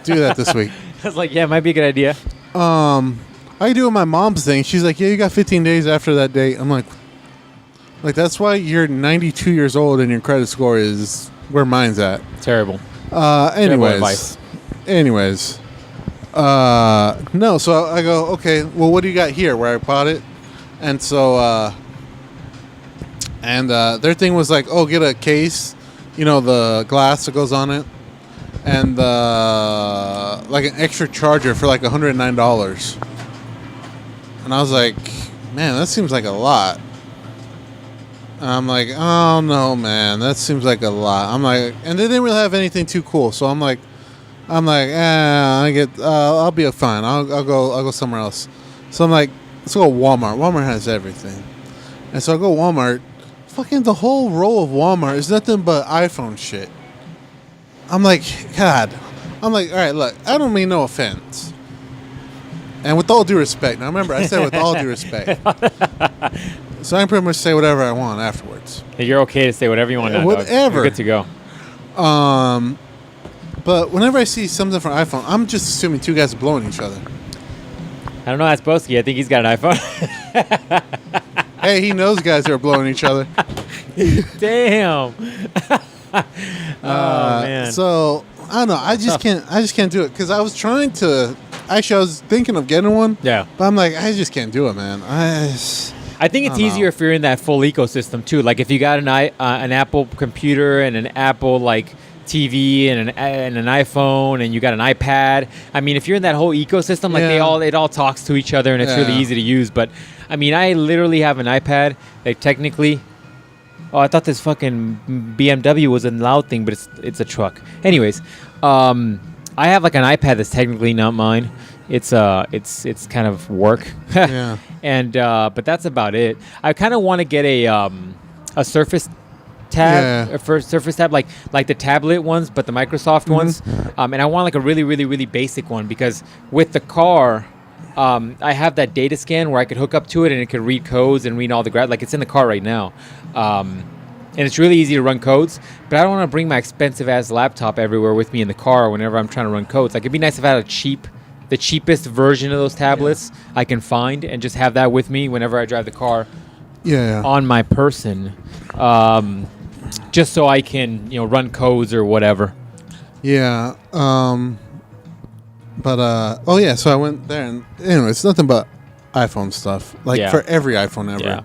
do that this week. I was like, yeah, it might be a good idea. I do my mom's thing. She's like, yeah, you got 15 days after that date. I'm like, that's why you're 92 years old and your credit score is where mine's at. Terrible. Anyways. No, so I go, okay, well, what do you got here where I bought it? And so, their thing was like, oh, get a case, the glass that goes on it, and like an extra charger for like $109. And I was like, man, that seems like a lot. And I'm like, oh no, man, that seems like a lot. I'm like, and they didn't really have anything too cool, so I'm like, I'll be fine. I'll go somewhere else. So I'm like, let's go to Walmart. Walmart has everything. And so I go to Walmart. Fucking the whole row of Walmart is nothing but iPhone shit. I'm like, God. I'm like, all right, look, I don't mean no offense. And with all due respect. Now remember, I said with all due respect. So I can pretty much say whatever I want afterwards. You're okay to say whatever you want now, whatever. You're good to go. But whenever I see something from iPhone, I'm just assuming two guys are blowing each other. I don't know. That's Boski. I think he's got an iPhone. Hey, he knows guys who are blowing each other. Damn. Oh man. So I don't know. I just can't do it because I was trying to. Actually, I was thinking of getting one. Yeah. But I'm like, I just can't do it, man. I think it's easier if you're in that full ecosystem too. Like if you got an Apple computer and an Apple like TV and an iPhone and you got an iPad. I mean, if you're in that whole ecosystem, like it all talks to each other and it's really easy to use. But I mean, I literally have an iPad that technically. Oh, I thought this fucking BMW was a loud thing, but it's a truck. Anyways, I have like an iPad that's technically not mine. It's kind of work. Yeah. And but that's about it. I kind of want to get a Surface tab, a Surface tab, like the tablet ones, but the Microsoft ones. And I want like a really, really, really basic one because with the car, I have that data scan where I could hook up to it and it could read codes and read all the like it's in the car right now. And it's really easy to run codes, but I don't want to bring my expensive ass laptop everywhere with me in the car whenever I'm trying to run codes. Like it'd be nice if I had the cheapest version of those tablets I can find and just have that with me whenever I drive the car. on my person, just so I can run codes or whatever. Yeah. But so I went there, and anyway, it's nothing but iPhone stuff. Like for every iPhone ever. Yeah.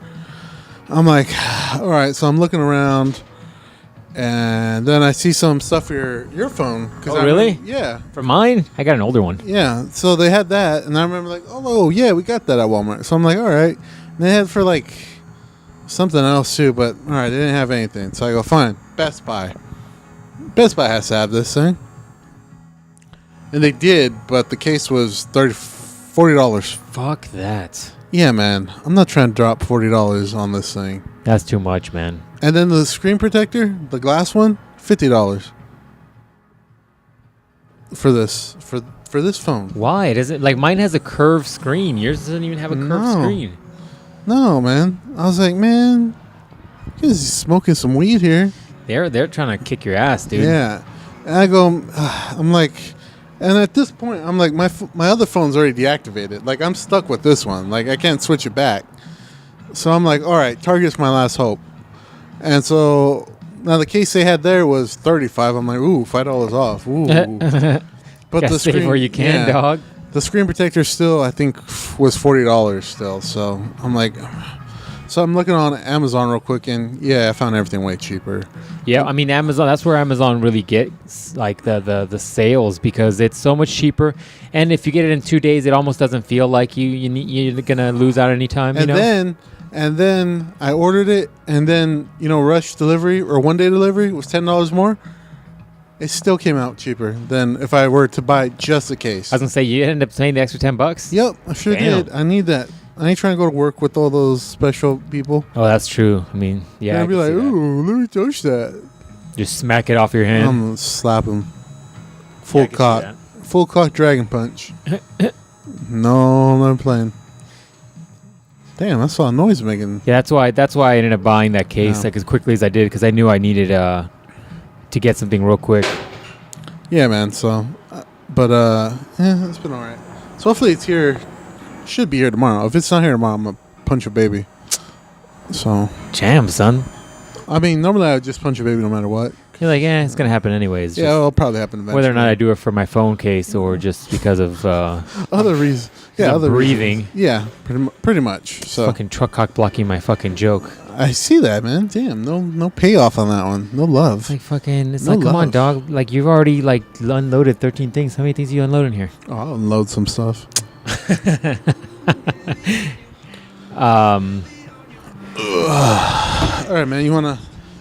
I'm like, all right. So I'm looking around, and then I see some stuff for your phone. Oh, really? Yeah. For mine, I got an older one. Yeah. So they had that, and I remember like, oh yeah, we got that at Walmart. So I'm like, all right. And they had for like something else too, but all right, they didn't have anything. So I go, fine. Best Buy. Best Buy has to have this thing. And they did, but the case was $40. Fuck that. Yeah, man. I'm not trying to drop $40 on this thing. That's too much, man. And then the screen protector, the glass one, $50 for this phone. Why? It isn't like mine has a curved screen. Yours doesn't even have a curved screen. No, man. I was like, man, he's smoking some weed here. They're trying to kick your ass, dude. Yeah. And I go, I'm like, and at this point, I'm like, my other phone's already deactivated. Like, I'm stuck with this one. Like, I can't switch it back. So I'm like, all right, Target's my last hope. And so now the case they had there was $35. I'm like, ooh, $5 off. Ooh. But the screen, where you can, dog. The screen protector still, I think, was $40 still. So I'm like, so I'm looking on Amazon real quick, and yeah, I found everything way cheaper. Yeah, I mean Amazon. That's where Amazon really gets like the sales because it's so much cheaper. And if you get it in 2 days, it almost doesn't feel like you're gonna lose out anytime. And then I ordered it, and then rush delivery or 1 day delivery was $10 more. It still came out cheaper than if I were to buy just a case. I was gonna say you ended up paying the extra $10. Yep, I sure did. I need that. I ain't trying to go to work with all those special people. Oh, that's true. I mean, yeah. I'd be like, ooh, let me touch that. Just smack it off your hand. I'm gonna slap him. Full cock dragon punch. No, I'm not playing. Damn, I saw a noise making. Yeah, that's why I ended up buying that case like as quickly as I did because I knew I needed to get something real quick. Yeah, man. So, it's been all right. So hopefully it's here. Should be here tomorrow. If it's not here tomorrow, I'm gonna punch a baby. So. Jam, son. I mean, normally I would just punch a baby no matter what. You're like, it's gonna happen anyways. Yeah, it'll probably happen eventually. Whether or not I do it for my phone case or just because of other reasons. Yeah, other breathing. Reasons. Yeah, pretty much. So fucking truck cock blocking my fucking joke. I see that, man. Damn, no payoff on that one. No love. Like fucking. It's no like, come on, dog. Like you've already like unloaded 13 things. How many things you unload in here? Oh, I'll unload some stuff. All right, man.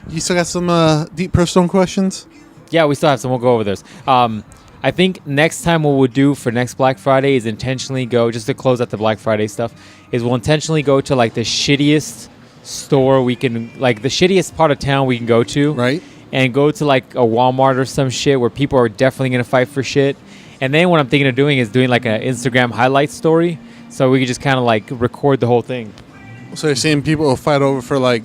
You still got some deep personal questions? Yeah, we still have some. We'll go over those. I think next time what we'll do for next Black Friday is intentionally go, just to close out the Black Friday stuff, is we'll intentionally go to like the shittiest store we can, like the shittiest part of town we can go to. Right. And go to like a Walmart or some shit where people are definitely going to fight for shit. And then what I'm thinking of doing is doing like an Instagram highlight story. So we could just kind of like record the whole thing. So you're seeing people will fight over for like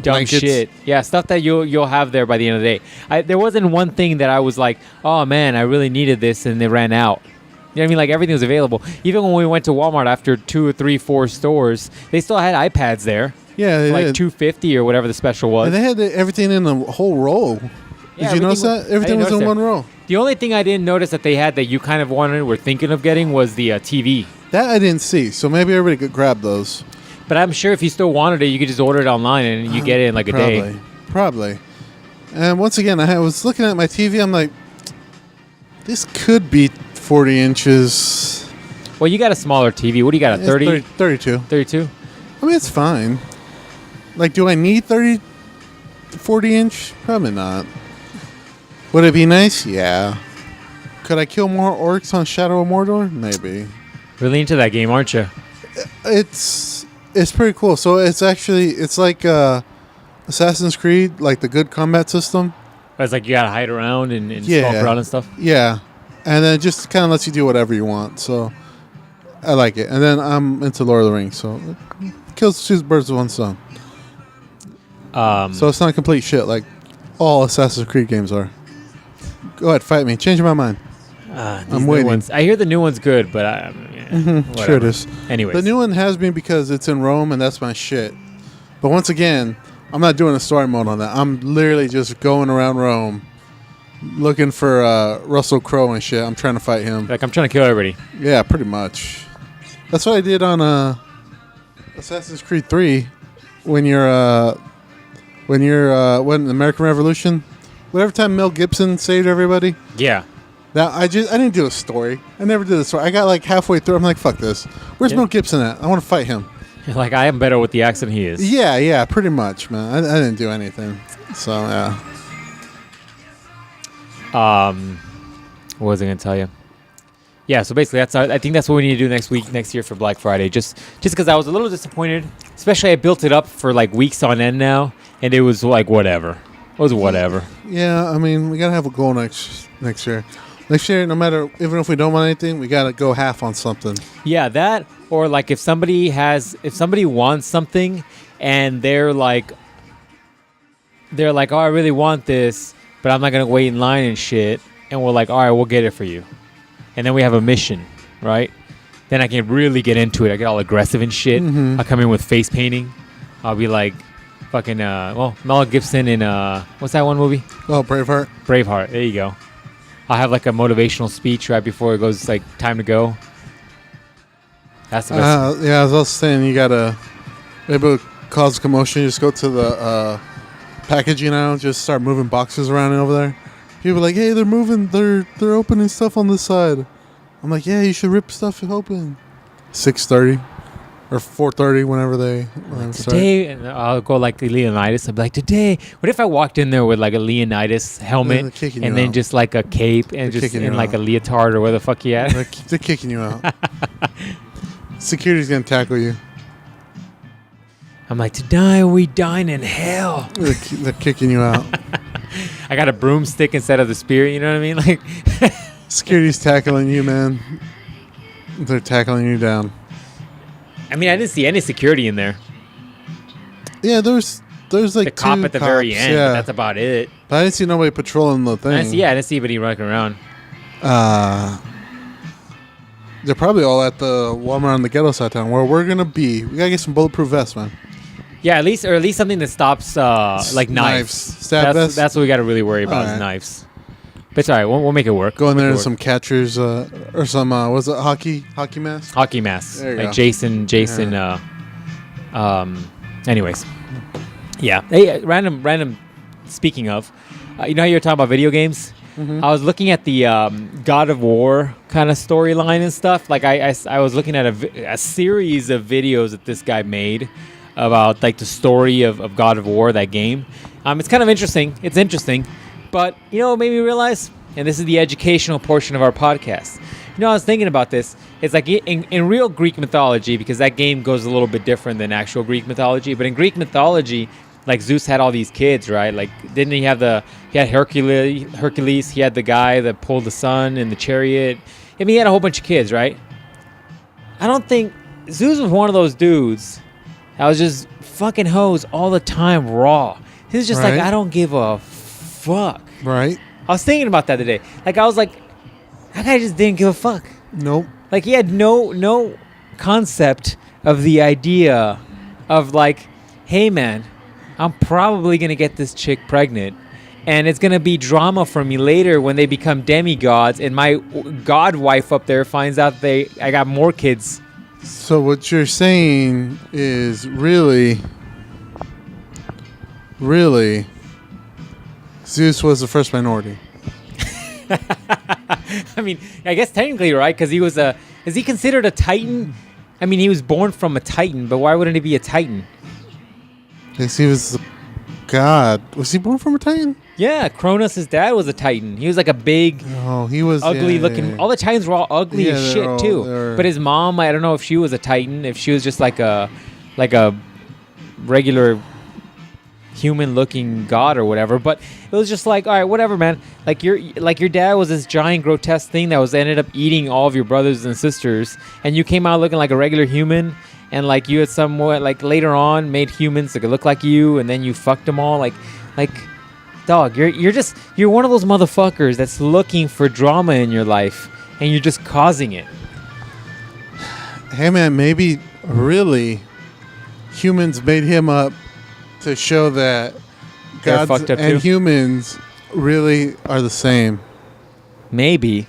dumb blankets. Shit. Yeah, stuff that you'll have there by the end of the day. There wasn't one thing that I was like, oh man, I really needed this and they ran out. You know what I mean? Like everything was available. Even when we went to Walmart after 2 or 3, 4 stores, they still had iPads there. Yeah, they like did. $250 or whatever the special was. And they had everything in a whole roll. Yeah, did you notice that? Everything was in one row. The only thing I didn't notice that they had that you kind of were thinking of getting was the TV. That I didn't see. So maybe everybody could grab those. But I'm sure if you still wanted it, you could just order it online and you get it in like a day. Probably. And once again, I was looking at my TV. I'm like, this could be 40 inches. Well, you got a smaller TV. What do you got, a 30? 32. 32? I mean, it's fine. Like, do I need 40 inch? Probably not. Would it be nice? Yeah. Could I kill more orcs on Shadow of Mordor? Maybe. Really into that game, aren't you? It's pretty cool. So it's like Assassin's Creed, like the good combat system. It's like you gotta hide around and stalk around and stuff. Yeah, and then it just kind of lets you do whatever you want. So I like it. And then I'm into Lord of the Rings, so it kills 2 birds with one stone. So it's not complete shit like all Assassin's Creed games are. Go ahead, fight me. Change my mind. I'm waiting. I hear the new one's good, but Sure it is. Anyways. The new one has me because it's in Rome, and that's my shit. But once again, I'm not doing a story mode on that. I'm literally just going around Rome looking for Russell Crowe and shit. I'm trying to fight him. Like, I'm trying to kill everybody. Yeah, pretty much. That's what I did on Assassin's Creed 3 when the American Revolution. Whatever time Mel Gibson saved everybody. Yeah. Now I didn't do a story. I never did a story. I got like halfway through. I'm like, fuck this. Where's Mel Gibson at? I want to fight him. Like, I am better with the accent he is. Yeah, pretty much, man. I didn't do anything. So yeah. What was I gonna tell you? Yeah, so basically I think that's what we need to do next year for Black Friday. Just because I was a little disappointed, especially I built it up for like weeks on end now, and it was like whatever. It was whatever. Yeah, I mean, we gotta have a goal next year. Next year, no matter, even if we don't want anything, we gotta go half on something. Yeah, that, or like if somebody wants something and they're like, oh, I really want this, but I'm not gonna wait in line and shit, and we're like, all right, we'll get it for you, and then we have a mission, right? Then I can really get into it. I get all aggressive and shit. I'll come in with face painting. I'll be like, fucking, Mel Gibson in, what's that one movie? Oh, Braveheart. Braveheart. There you go. I'll have like a motivational speech right before it goes like time to go. That's the best. Yeah, as I was saying, you gotta maybe cause commotion. You just go to the packaging aisle, just start moving boxes around over there. People are like, hey, they're moving, they're opening stuff on this side. I'm like, yeah, you should rip stuff open. 6:30 or 4:30, whenever they today, and I'll go like Leonidas. I'll be like, today. What if I walked in there with like a Leonidas helmet and then just like a cape and just in like a leotard or where the fuck you at? They're kicking you out. Security's gonna tackle you. I'm like, today we dine in hell. They're kicking you out. I got a broomstick instead of the spear. You know what I mean? Like, security's tackling you, man. They're tackling you down. I mean, I didn't see any security in there. Yeah, there's like the cop at the very end. Yeah. But that's about it. But I didn't see nobody patrolling the thing. I didn't see anybody running around. They're probably all at the Walmart on the ghetto side town where we're gonna be. We gotta get some bulletproof vests, man. Yeah, at least something that stops like knives. Stab vests. That's what we got to really worry about is knives. But it's all right. We'll make it work. Go in there and some catchers or some was it hockey masks? Hockey masks. There you like go. Jason. Yeah. Anyways, yeah. Hey, random. Speaking of, you know how you were talking about video games? Mm-hmm. I was looking at the God of War kind of storyline and stuff. Like I was looking at a series of videos that this guy made about like the story of God of War, that game. It's kind of interesting. It's interesting. But, you know, it made me realize, and this is the educational portion of our podcast. You know, I was thinking about this. It's like in real Greek mythology, because that game goes a little bit different than actual Greek mythology. But in Greek mythology, like Zeus had all these kids, right? Like, didn't he have he had Hercules, he had the guy that pulled the sun in the chariot. I mean, he had a whole bunch of kids, right? I don't think Zeus was one of those dudes. I was just fucking hoes all the time raw. He was just like, I don't give a fuck. Right. I was thinking about that today. Like, I was like, that guy just didn't give a fuck. Nope. Like, he had no concept of the idea of like, hey man, I'm probably going to get this chick pregnant. And it's going to be drama for me later when they become demigods and my god wife up there finds out I got more kids. So what you're saying is really, Zeus was the first minority. I mean, I guess technically, right? Because is he considered a Titan? I mean, he was born from a Titan, but why wouldn't he be a Titan? Yes, he was the god. Was he born from a Titan? Yeah, Cronus' dad was a Titan. He was like a big, he was ugly looking. All the Titans were all ugly as shit too. But his mom, I don't know if she was a Titan, if she was just like a regular human looking god or whatever. But it was just like, all right, whatever, man. Like your dad was this giant grotesque thing that ended up eating all of your brothers and sisters, and you came out looking like a regular human. And like you had somewhat like later on made humans that could look like you, and then you fucked them all. Like, dog, you're one of those motherfuckers that's looking for drama in your life, and you're just causing it. Hey man, maybe really humans made him up to show that They're gods fucked up and too? humans really are the same. Maybe.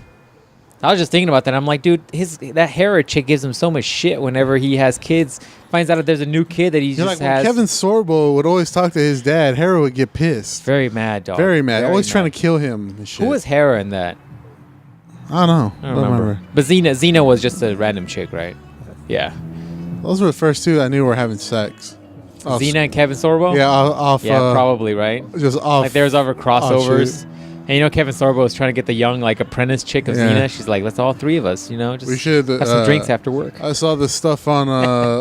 I was just thinking about that. I'm like, dude, that Hera chick gives him so much shit whenever he has kids. Finds out that there's a new kid that he You're just like has. when Kevin Sorbo would always talk to his dad, Hera would get pissed. Very mad, dog. Very mad. Always mad. trying to kill him and shit. Who was Hera in that? I don't know. I don't remember. But Xena was just a random chick, right? Yeah. Those were the first two I knew were having sex. Xena and Kevin Sorbo? Yeah, off. Yeah, probably, right? Just off. Like there's other crossovers. Offshoot. And you know Kevin Sorbo was trying to get the young like apprentice chick of Yeah. Xena. She's like, let's all three of us, you know, just We should have some drinks after work. I saw this stuff on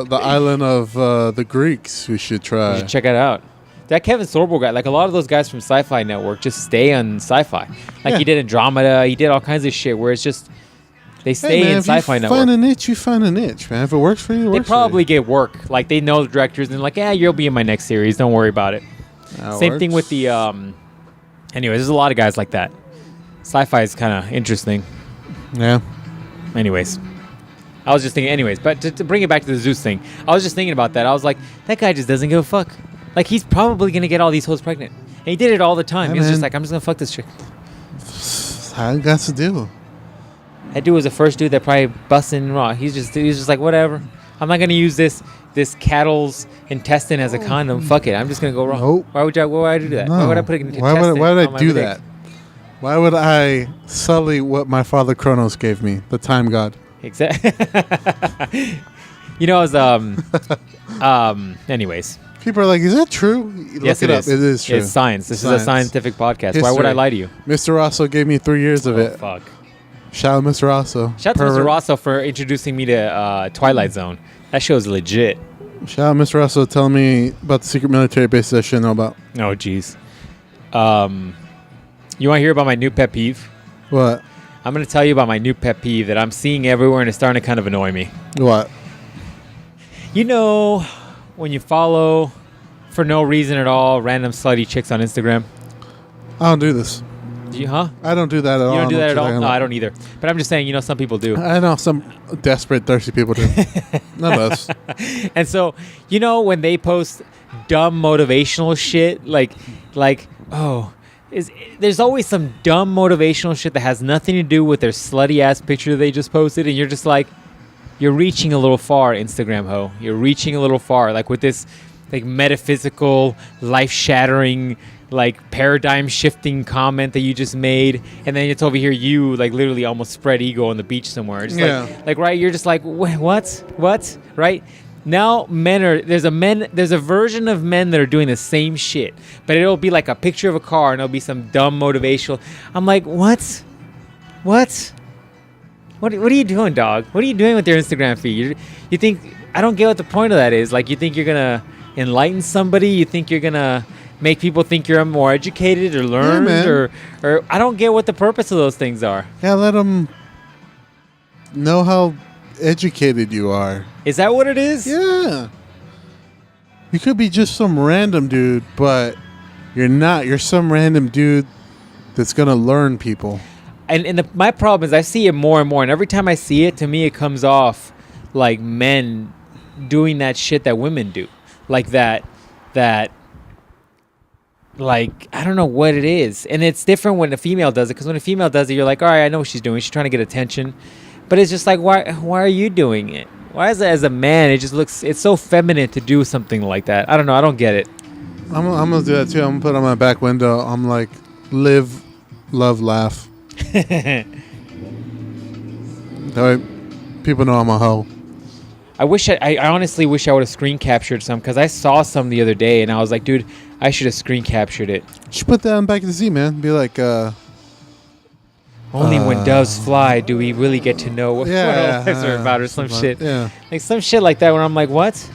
the island of the Greeks. We should try. You should check it out. That Kevin Sorbo guy, like a lot of those guys from Sci-Fi Network, just stay on Sci-Fi. Like Yeah. he did Andromeda, he did all kinds of shit where it's just they stay in Sci-Fi if you Network. find a niche, you find a niche, man. If it works for you, it They works probably get work. Like they know the directors and they're like, yeah, you'll be in my next series. Don't worry about it. for you. That Same thing with works. the. Anyways, there's a lot of guys like that. Sci-fi is kind of interesting. Yeah. Anyways, I was just thinking. Anyways, but to bring it back to the Zeus thing, I was just thinking about that. I was like, that guy just doesn't give a fuck. Like he's probably gonna get all these hoes pregnant, and he did it all the time. Yeah, He was just man. like, I'm just gonna fuck this chick. How it got to do? That dude was the first dude that probably busting raw. He was just like, whatever. I'm not gonna use this cattle's intestine as a condom. Fuck it. I'm just gonna go raw. Nope. Why would I do that? Why would I put an intestine? Why would on I my do dick? that? Why would I sully what my father Kronos gave me, the time god? Exactly. You know, as anyways. People are like, is that true? Yes, Look it up. is. It is true. It's science. This is a scientific podcast. Why would History. I lie to you? Mr. Rosso gave me 3 years of Oh, it. fuck. Shout out Mr. Rosso. Shout out to Mr. Rosso for introducing me to Twilight Zone. That show is legit. Shout out Mr. Rosso telling me about the secret military bases I should know about. Oh, jeez. You want to hear about my new pet peeve? What? I'm going to tell you about my new pet peeve that I'm seeing everywhere and it's starting to kind of annoy me. What? You know, when you follow, for no reason at all, random slutty chicks on Instagram? I don't do this. Huh? I don't do that at all. You don't do that at all? No, No, I don't either. But I'm just saying, you know, some people do. I know some desperate, thirsty people do. None of us. And so, you know, when they post dumb motivational shit, there's always some dumb motivational shit that has nothing to do with their slutty ass picture they just posted, and you're just like, you're reaching a little far, Instagram ho. You're reaching a little far, like with this, like metaphysical, life shattering, like paradigm shifting comment that you just made, and then it's over here you like literally almost spread ego on the beach somewhere. Just like right, you're just like what, right? Now there's a version of men that are doing the same shit, but it'll be like a picture of a car and it'll be some dumb motivational. I'm like, what are you doing, dog? What are you doing with your Instagram feed? You think, I don't get what the point of that is. Like, you think you're gonna enlighten somebody? You think you're gonna make people think you're more educated or learned, or I don't get what the purpose of those things are. Yeah, let them know how educated you are. Is that what it is? Yeah. You could be just some random dude, but you're not. You're some random dude that's going to learn people. And my problem is I see it more and more, and every time I see it, to me it comes off like men doing that shit that women do. Like that like, I don't know what it is. And it's different when a female does it, because when a female does it, you're like, all right, I know what she's doing. She's trying to get attention. But it's just like, why are you doing it? Why is it, as a man, it just looks, it's so feminine to do something like that. I don't know. I don't get it. I'm going to do that too. I'm going to put it on my back window. I'm like, live, love, laugh. That way people know I'm a hoe. I honestly wish I would have screen captured some, because I saw some the other day and I was like, dude, I should have screen captured it. You should put that on back of the Z, man. Be like, only when doves fly do we really get to know what our lives are about, or some shit. Yeah. Like some shit like that where I'm like, what?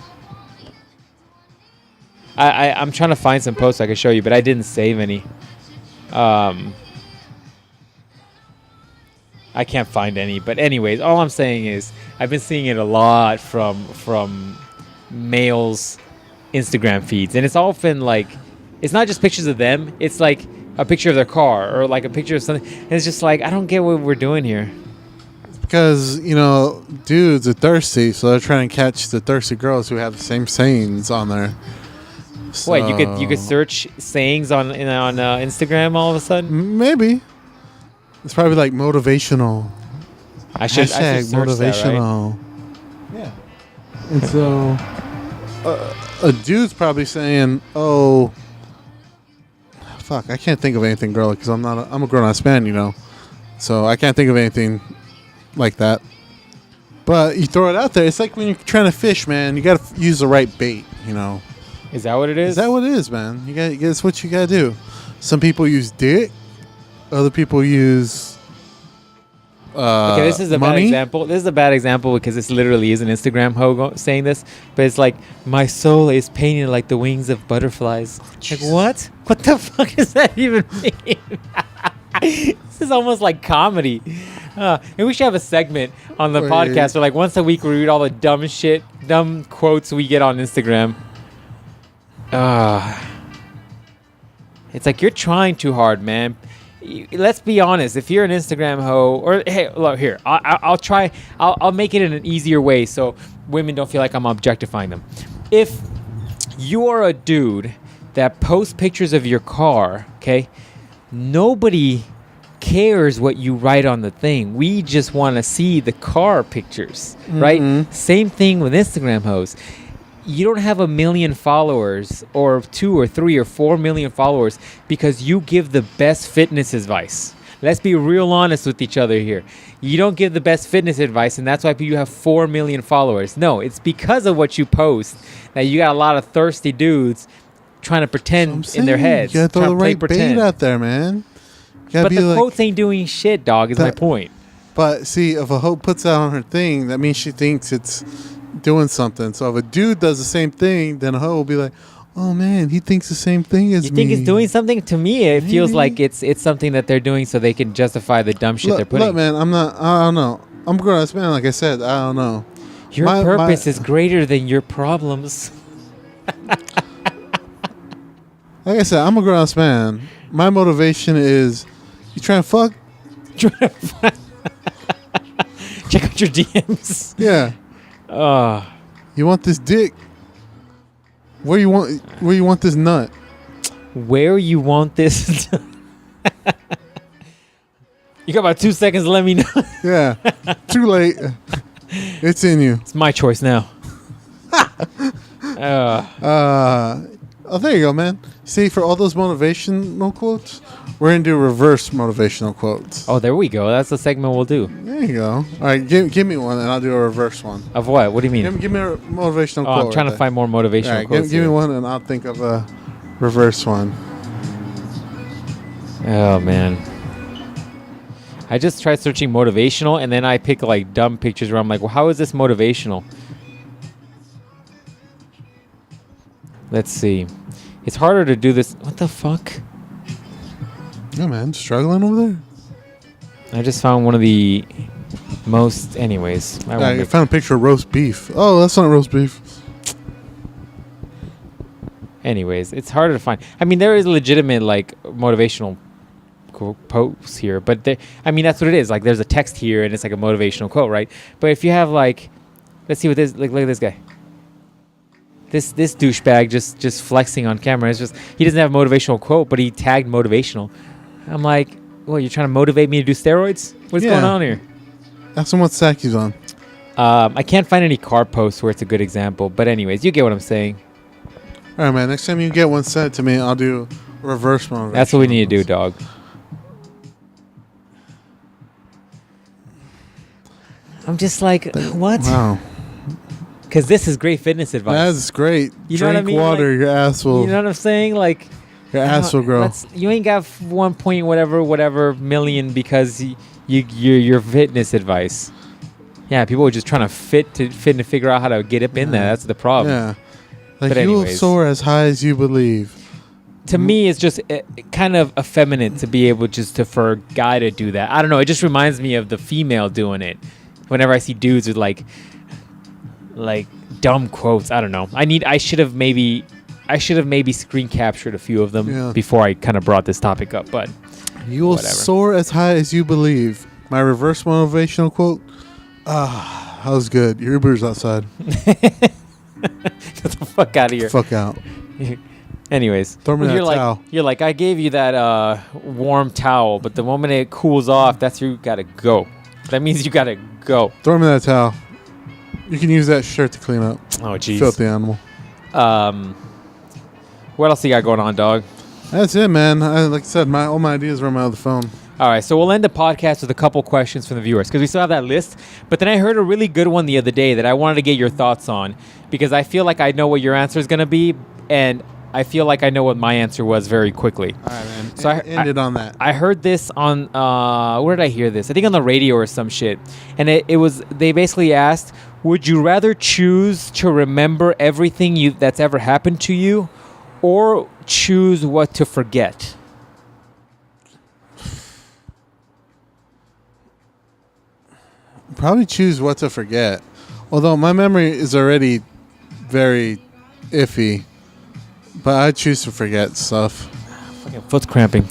I'm trying to find some posts I could show you, but I didn't save any. I can't find any. But anyways, all I'm saying is I've been seeing it a lot from males' Instagram feeds. And it's often like, it's not just pictures of them. It's like a picture of their car or like a picture of something. And it's just like, I don't get what we're doing here. Because, dudes are thirsty, so they're trying to catch the thirsty girls who have the same sayings on there. So, What, you could search sayings on Instagram all of a sudden? Maybe. It's probably like motivational. I should search motivational. That, right? Yeah. And so a dude's probably saying, "Oh, fuck, I can't think of anything, girl, because I'm a grown-ass man, so I can't think of anything like that." But you throw it out there. It's like when you're trying to fish, man. You got to use the right bait, Is that what it is? Is that what it is, man? It's what you got to do. Some people use dick. Other people use okay, this is a money. bad example. This is a bad example because this literally is an Instagram hoe saying this. But it's like, my soul is painted like the wings of butterflies. Like, what? What the fuck does that even mean? This is almost like comedy. And we should have a segment on the podcast where, like, once a week we read all the dumb quotes we get on Instagram. It's like, you're trying too hard, man. Let's be honest. If you're an Instagram hoe, or hey, look here, I'll make it in an easier way so women don't feel like I'm objectifying them. If you are a dude that posts pictures of your car, okay, nobody cares what you write on the thing. We just want to see the car pictures, right? Same thing with Instagram hoes. You don't have 1 million followers or 2 or 3 or 4 million followers because you give the best fitness advice. Let's be real honest with each other here. You don't give the best fitness advice, and that's why you have 4 million followers. No, it's because of what you post that you got a lot of thirsty dudes trying to pretend in their heads. You got to throw the right bait out there, man. But the quotes ain't doing shit, dog, is my point. But see, if a hoe puts that on her thing, that means she thinks it's doing something. So if a dude does the same thing, then a hoe will be like, "Oh man, he thinks the same thing as me." You think it's doing something? To me, it feels like it's something that they're doing so they can justify the dumb shit they're putting. Look, man, I don't know. I'm a grown-ass man, like I said. I don't know. Your purpose is greater than your problems. Like I said, I'm a grown-ass man. My motivation is, you trying to fuck? Check out your DMs. Yeah. You want this dick? Where you want this nut? Where you want this? You got about 2 seconds to let me know. Yeah. Too late. It's in you. It's my choice now. Oh, there you go, man. See, for all those motivational quotes, we're going to do reverse motivational quotes. Oh, there we go. That's the segment we'll do. There you go. All right, give me one, and I'll do a reverse one. Of what? What do you mean? Give me a motivational quote. I'm trying to find more motivational quotes. Give me one, and I'll think of a reverse one. Oh, man. I just tried searching motivational, and then I pick, like, dumb pictures where I'm like, well, how is this motivational? Let's see. It's harder to do this. What the fuck? Yeah, man. Struggling over there? I just found one of the most... Anyways. I found a picture of roast beef. Oh, that's not roast beef. Anyways, it's harder to find. I mean, there is legitimate, like, motivational posts here. But, I mean, that's what it is. Like, there's a text here, and it's like a motivational quote, right? But if you have, like... Let's see what this... Look at this guy. This douchebag just flexing on camera. It's just, he doesn't have a motivational quote, but he tagged motivational. I'm like, well, you're trying to motivate me to do steroids? What's going on here? Ask him what sack he's on. I can't find any car posts where it's a good example. But anyways, you get what I'm saying. All right, man. Next time you get one sent to me, I'll do reverse motivation. That's what we need to do, dog. I'm just like, what? Wow. Because this is great fitness advice. That's great. You know what I mean? Water, like, your ass will. You know what I'm saying? Like, your ass will grow. You ain't got 1 point whatever million because your fitness advice. Yeah, people are just trying to fit and figure out how to get up in there. That's the problem. Yeah. Like, you will soar as high as you believe. To me, it's just kind of effeminate to be able for a guy to do that. I don't know. It just reminds me of the female doing it. Whenever I see dudes with like dumb quotes, I don't know. I should have maybe screen captured a few of them before I kind of brought this topic up. But you will soar as high as you believe. My reverse motivational quote: That was good. Your Uber's outside. Get the fuck out of here. Fuck out. Anyways, Throw me that towel. You're like, I gave you that warm towel, but the moment it cools off, that's where you gotta go. That means you gotta go. Throw me that towel. You can use that shirt to clean up. Oh, jeez. Filthy animal. What else you got going on, dog? That's it, man. Like I said, all my ideas were on my other phone. All right, so we'll end the podcast with a couple questions from the viewers because we still have that list. But then I heard a really good one the other day that I wanted to get your thoughts on because I feel like I know what your answer is going to be, and I feel like I know what my answer was very quickly. All right, man. So I ended on that. I heard this on where did I hear this? I think on the radio or some shit. And it was they basically asked, would you rather choose to remember everything that's ever happened to you, or choose what to forget? Probably choose what to forget. Although my memory is already very iffy. But I choose to forget stuff. Fucking foot's cramping.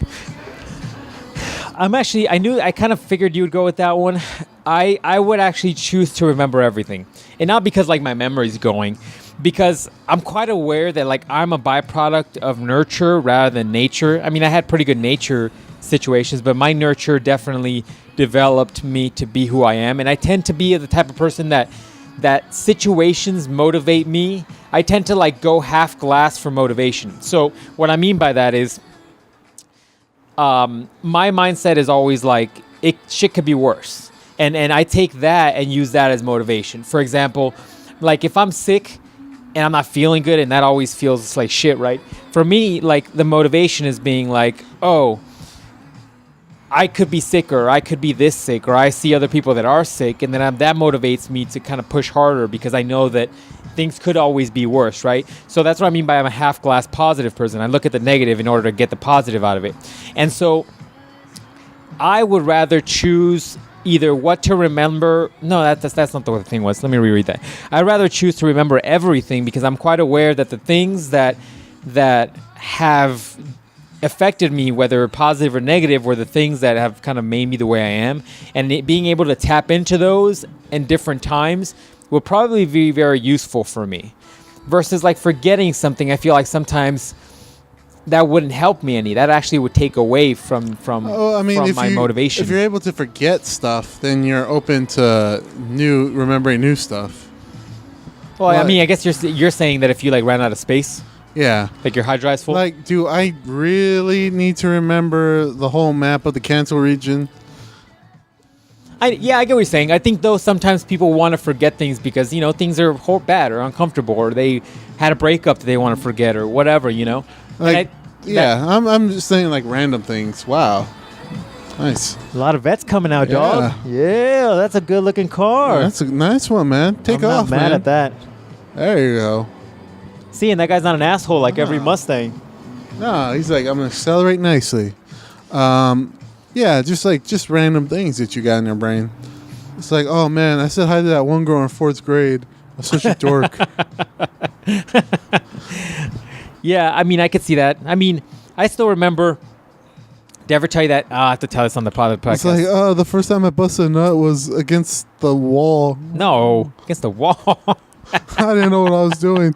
I kind of figured you would go with that one. I would actually choose to remember everything. And not because like my memory's going, because I'm quite aware that like I'm a byproduct of nurture rather than nature. I mean, I had pretty good nature situations, but my nurture definitely developed me to be who I am. And I tend to be the type of person that situations motivate me. I tend to like go half glass for motivation. So what I mean by that is my mindset is always like shit could be worse. And I take that and use that as motivation. For example, like if I'm sick and I'm not feeling good, and that always feels like shit, right? For me, like the motivation is being like, oh, I could be sick, or I could be this sick, or I see other people that are sick, and then that motivates me to kind of push harder because I know that things could always be worse, right? So that's what I mean by I'm a half glass positive person. I look at the negative in order to get the positive out of it. And so I would rather choose either what to remember. No, that's not what the thing was. Let me reread that. I'd rather choose to remember everything because I'm quite aware that the things that have affected me, whether positive or negative, were the things that have kind of made me the way I am. And being able to tap into those in different times will probably be very useful for me. Versus like forgetting something, I feel like sometimes that wouldn't help me any. That actually would take away from my motivation. If you're able to forget stuff, then you're open to remembering new stuff. Well, I mean, I guess you're saying that if you like ran out of space. Yeah. Like your hard drive's full? Like, do I really need to remember the whole map of the Kanto region? I get what you're saying. I think, though, sometimes people want to forget things because, things are bad or uncomfortable, or they had a breakup that they want to forget, or whatever, Like, I'm just saying, like, random things. Wow. Nice. A lot of vets coming out, dog. Yeah, that's a good-looking car. Yeah, that's a nice one, man. Take off, man. I'm not mad at that. There you go. See, and that guy's not an asshole like every Mustang. No, he's like, I'm going to accelerate nicely. Yeah, just random things that you got in your brain. It's like, oh, man, I said hi to that one girl in 4th grade. I'm such a dork. Yeah, I mean, I could see that. I mean, I still remember... Did I ever tell you that? I have to tell this on the podcast. It's like, the first time I busted a nut was against the wall. No, against the wall. I didn't know what I was doing.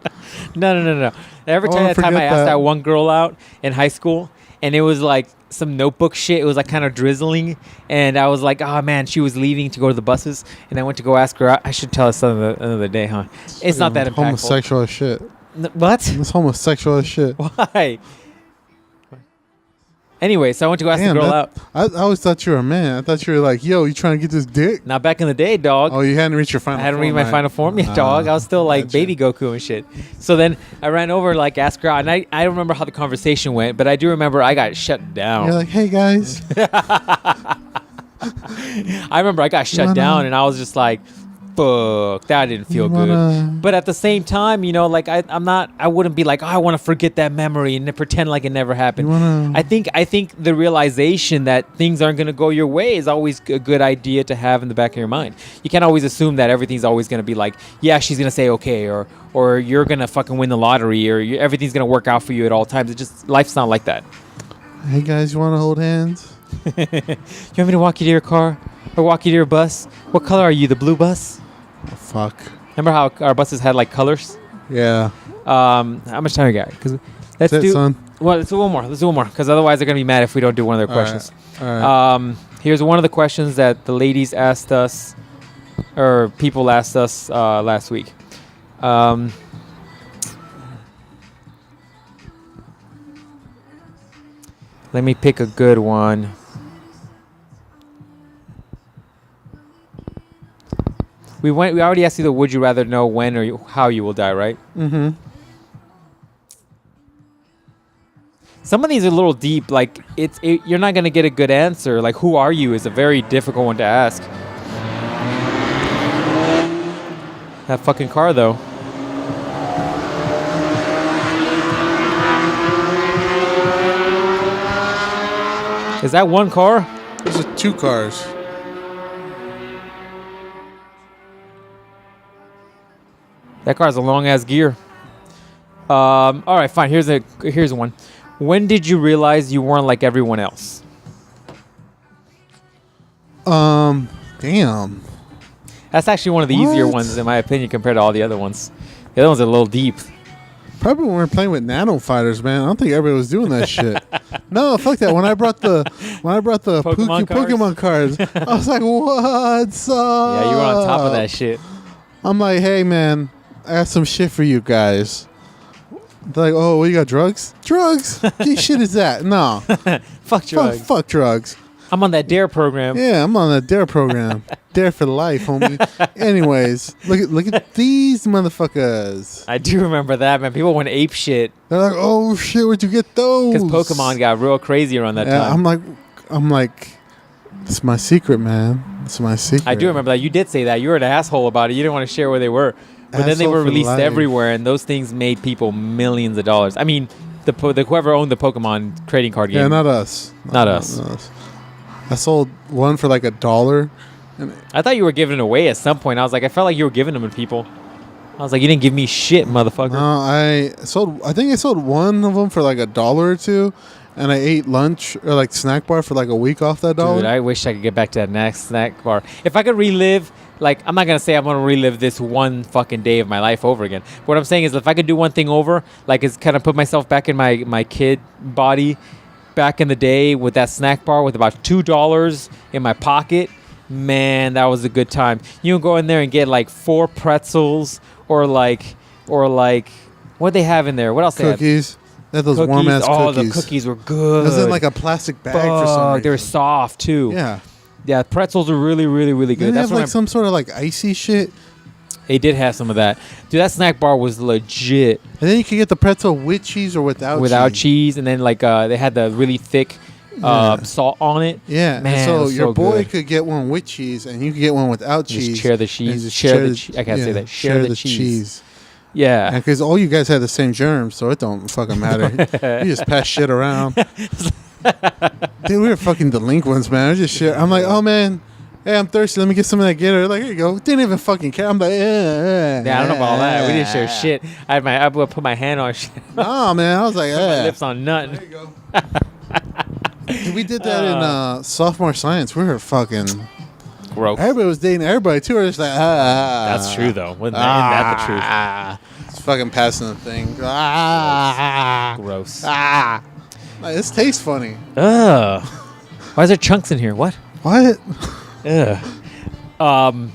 No. Did I ever tell you that time I asked that one girl out in high school, and it was like some notebook shit. It was like kind of drizzling, and I was like, oh man, she was leaving to go to the buses, and I went to go ask her out. I should tell us another day, huh? It's not that impactful. Homosexual as shit. What? It's homosexual as shit. Why? Anyway, so I went to go ask the girl out. I always thought you were a man. I thought you were like, yo, you trying to get this dick? Not back in the day, dog. Oh, you hadn't reached your final form. I hadn't reached my final form yet, dog. I was still like baby Goku and shit. So then I ran over and like asked her out. And I don't remember how the conversation went, but I do remember I got shut down. You're like, hey, guys. I remember I got shut down and I was just like, fuck, that didn't feel good. But at the same time, like I wouldn't be like, oh, I want to forget that memory and pretend like it never happened. I think the realization that things aren't going to go your way is always a good idea to have in the back of your mind. You can't always assume that everything's always going to be like, yeah, she's going to say okay, or you're going to fucking win the lottery, or everything's going to work out for you at all times. Life's not like that. Hey guys, you want to hold hands? You want me to walk you to your car or walk you to your bus? What color are you? The blue bus? Oh, fuck. Remember how our buses had like colors? Yeah. How much time we got? Because let's That's do. it, son. Well, let's do one more. Let's do one more. Because otherwise they're gonna be mad if we don't do one of their questions. All right. Here's one of the questions that the ladies asked us, or people asked us last week. Let me pick a good one. We already asked you the would you rather know when or how you will die, right? Mm-hmm. Some of these are a little deep. Like you're not gonna get a good answer. Like who are you is a very difficult one to ask. That fucking car though. Is that one car? Those are 2 cars. That car's a long ass gear. All right, fine. Here's one. When did you realize you weren't like everyone else? Damn. That's actually one of the easier What? ones in my opinion compared to all the other ones. The other ones are a little deep. Probably when we were playing with nano fighters, man. I don't think everybody was doing that shit. No, fuck that. When I brought the Pokemon cards, I was like, what's up? Yeah, you were on top of that shit. I'm like, hey, man, I got some shit for you guys. They're like, oh, what, you got drugs? Drugs? What shit is that? No. Fuck drugs. Fuck drugs. I'm on that DARE program. Yeah, I'm on that DARE program. DARE for life, homie. Anyways, look at these motherfuckers. I do remember that, man. People went ape shit. They're like, oh shit, where'd you get those? Because Pokemon got real crazy around that time. I'm like, it's my secret, man. It's my secret. I do remember that. You did say that. You were an asshole about it. You didn't want to share where they were. But then they Asshole were for released life. everywhere, and those things made people millions of dollars. I mean, the whoever owned the Pokemon trading card game. Yeah, not us. Not us. Not us. I sold one for like $1. And I thought you were giving it away at some point. I was like, I felt like you were giving them to people. I was like, you didn't give me shit, motherfucker. no, I think I sold one of them for like $1 or $2, and I ate lunch or like snack bar for like a week off that $1. Dude, I wish I could get back to that next snack bar. If I could relive, like, I'm not going to say I'm going to relive this one fucking day of my life over again. But what I'm saying is if I could do one thing over, like, is kind of put myself back in my kid body back in the day with that snack bar with about $2 in my pocket, man, that was a good time. You can go in there and get like 4 pretzels or like what they have in there. What else Cookies. They had those they have? warm ass Oh, cookies. the cookies were good. It was in like a plastic bag for some reason. They were soft too. Yeah. Yeah, pretzels are really, really, really good. Didn't they That's have when like some sort of like icy shit? they did have some of that. Dude, that snack bar was legit. And then you could get the pretzel with cheese or without cheese. And then like they had the really thick salt on it. Yeah, Man, and it so was your so boy good. could get one with cheese, and you could get one without cheese. Just share the cheese. And just Share the cheese. I can't say that. Share the cheese. Yeah. Because all you guys had the same germs, so it don't fucking matter. You just pass shit around. Dude, we were fucking delinquents, man. I just shit. I'm like, oh man, hey, I'm thirsty. Let me get some of that Gatorade. Like, here you go. Didn't even fucking care. I'm like, Yeah, I don't know about all that. We didn't share shit. I would put my hand on shit. Nah, man. I was like, My lips on nothing. There you go. Dude, we did that in sophomore science. We were fucking. Gross. Everybody was dating everybody too. We were just like, That's true though. Isn't that the truth? It's fucking passing the thing. Gross. This tastes funny. Ugh. Why is there chunks in here? What? What? Ugh.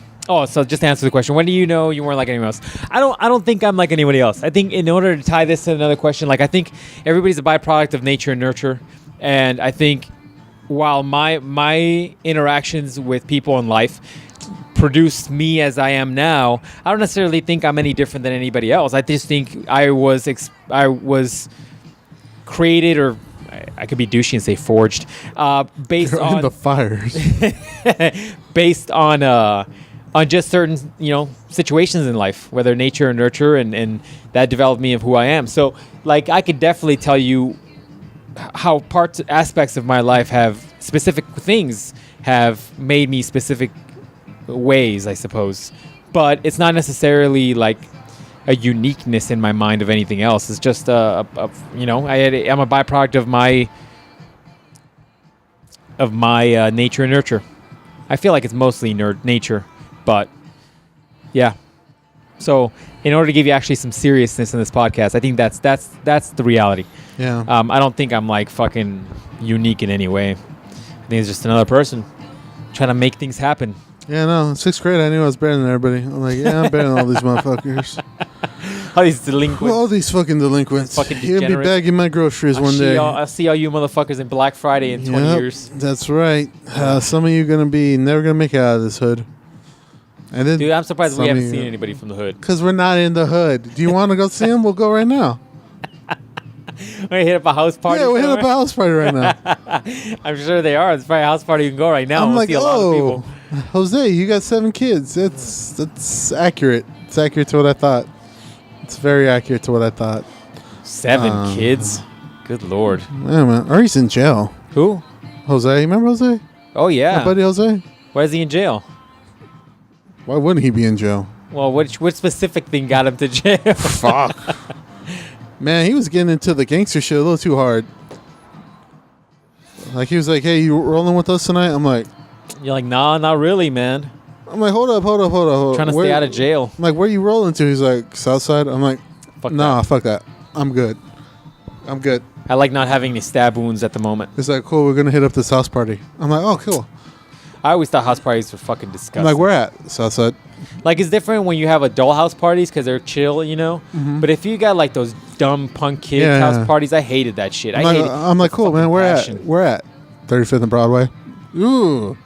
So just to answer the question, when do you know you weren't like anyone else? I don't think I'm like anybody else. I think in order to tie this to another question, like I think everybody's a byproduct of nature and nurture, and I think while my interactions with people in life produced me as I am now, I don't necessarily think I'm any different than anybody else. I just think I was created, or I could be douchey and say forged, based They're on in the fires. based on just certain situations in life, whether nature or nurture, and that developed me of who I am. So like I could definitely tell you how aspects of my life have specific things have made me specific ways, I suppose, but it's not necessarily like a uniqueness in my mind of anything else. It's just I'm a byproduct of my of my nature and nurture. I feel like it's mostly nature, but yeah. So in order to give you actually some seriousness in this podcast, I think that's the reality. Yeah. I don't think I'm like fucking unique in any way. I think it's just another person trying to make things happen. Yeah, no. In 6th grade, I knew I was better than everybody. I'm like, yeah, I'm better than all these motherfuckers. All these delinquents. All these fucking delinquents. Fucking He'll be degenerates. bagging my groceries one day. I'll see all you motherfuckers in Black Friday in 20 years. That's right. Some of you never gonna make it out of this hood. And then Dude, I'm surprised we haven't seen anybody from the hood. Because we're not in the hood. Do you want to go see him? We'll go right now. We hit up a house party. Yeah, we hit up a house party right now. I'm sure they are. It's probably a house party you can go right now. I'm We'll like, see a lot of people. Jose, you got 7 kids. That's accurate. It's accurate to what I thought. It's very accurate to what I thought. 7 kids? Good Lord. Yeah, man. Or he's in jail. Who? Jose. You remember Jose? Oh, yeah. My buddy Jose? Why is he in jail? Why wouldn't he be in jail? Well, what specific thing got him to jail? Fuck. Man, he was getting into the gangster shit a little too hard. Like, he was like, hey, you rolling with us tonight? I'm like... You're like, nah, not really, man. I'm like, hold up. Trying to stay out of jail. I'm like, where you rolling to? He's like, Southside. I'm like, fuck that. I'm good. I like not having any stab wounds at the moment. He's like, cool, we're going to hit up this house party. I'm like, oh, cool. I always thought house parties were fucking disgusting. I'm like, where at? Southside. Like, it's different when you have adult house parties because they're chill, you know? Mm-hmm. But if you got, like, those dumb punk kid house parties, I hated that shit. I'm like, cool, man, where at? 35th and Broadway. Ooh.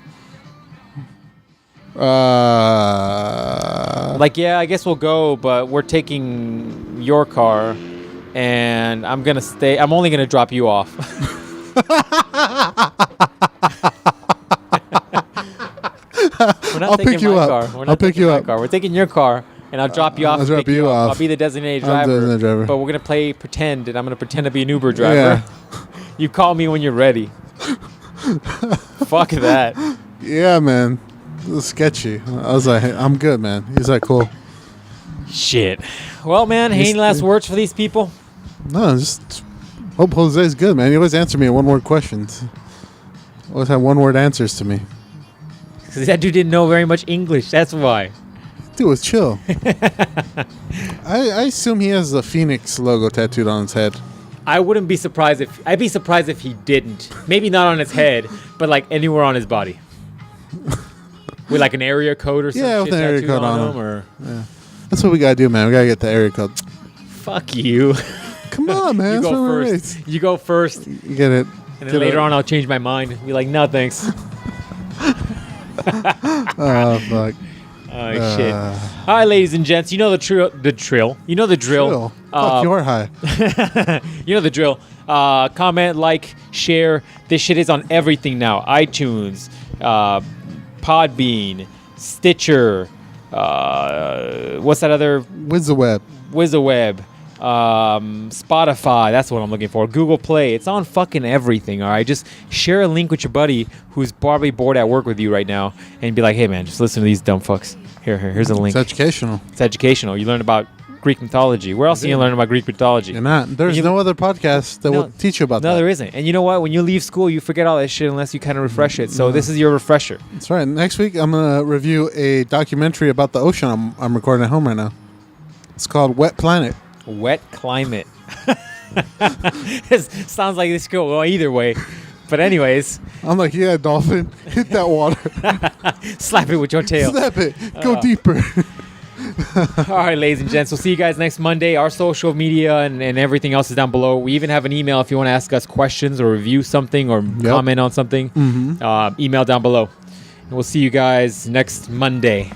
Like, yeah, I guess we'll go, but we're taking your car, and I'm only going to drop you off. I'll pick you up. I'll pick you up. We're taking your car, and I'll drop you off. I'll drop you off. I'll be the designated driver. But we're going to play pretend, and I'm going to pretend to be an Uber driver. Yeah. You call me when you're ready. Fuck that. Yeah, man. It was sketchy. I was like, hey, I'm good, man. He's like, cool. Shit. Well, man, any last words for these people? No, just hope Jose's good, man. He always answer me in one-word questions. Always have one-word answers to me. Because that dude didn't know very much English. That's why. Dude was chill. I assume he has the Phoenix logo tattooed on his head. I wouldn't be surprised I'd be surprised if he didn't. Maybe not on his head, but like anywhere on his body. With like an area code or something. Yeah, with an area code on him. Or yeah. That's what we gotta do, man. We gotta get the area code. Fuck you. Come on, man. You go first. You go first. You get it. And then later on, I'll change my mind. Be like, no, thanks. Oh, fuck. Oh, shit. All right, ladies and gents. You know the drill. You know the drill. Fuck, you're high. You know the drill. Comment, like, share. This shit is on everything now. iTunes, Podbean, Stitcher. What's that other? WYZZWeb. Spotify. That's what I'm looking for. Google Play. It's on fucking everything. All right. Just share a link with your buddy who's probably bored at work with you right now, and be like, "Hey, man, just listen to these dumb fucks. Here's a link. It's educational. It's educational. You learn about Greek mythology. Where else are you learn about Greek mythology? You're not. There's no other podcast that will teach you about that. No, there isn't. And you know what? When you leave school, you forget all that shit unless you kind of refresh it. So this is your refresher. That's right. Next week, I'm gonna review a documentary about the ocean. I'm recording at home right now. It's called Wet Planet. Wet climate. It sounds like this could go either way. But anyways. I'm like, yeah, dolphin. Hit that water. Slap it with your tail. Slap it. Go deeper. All right, ladies and gents. We'll see you guys next Monday. Our social media and everything else is down below. We even have an email if you want to ask us questions or review something or comment on something. Email down below. And we'll see you guys next Monday.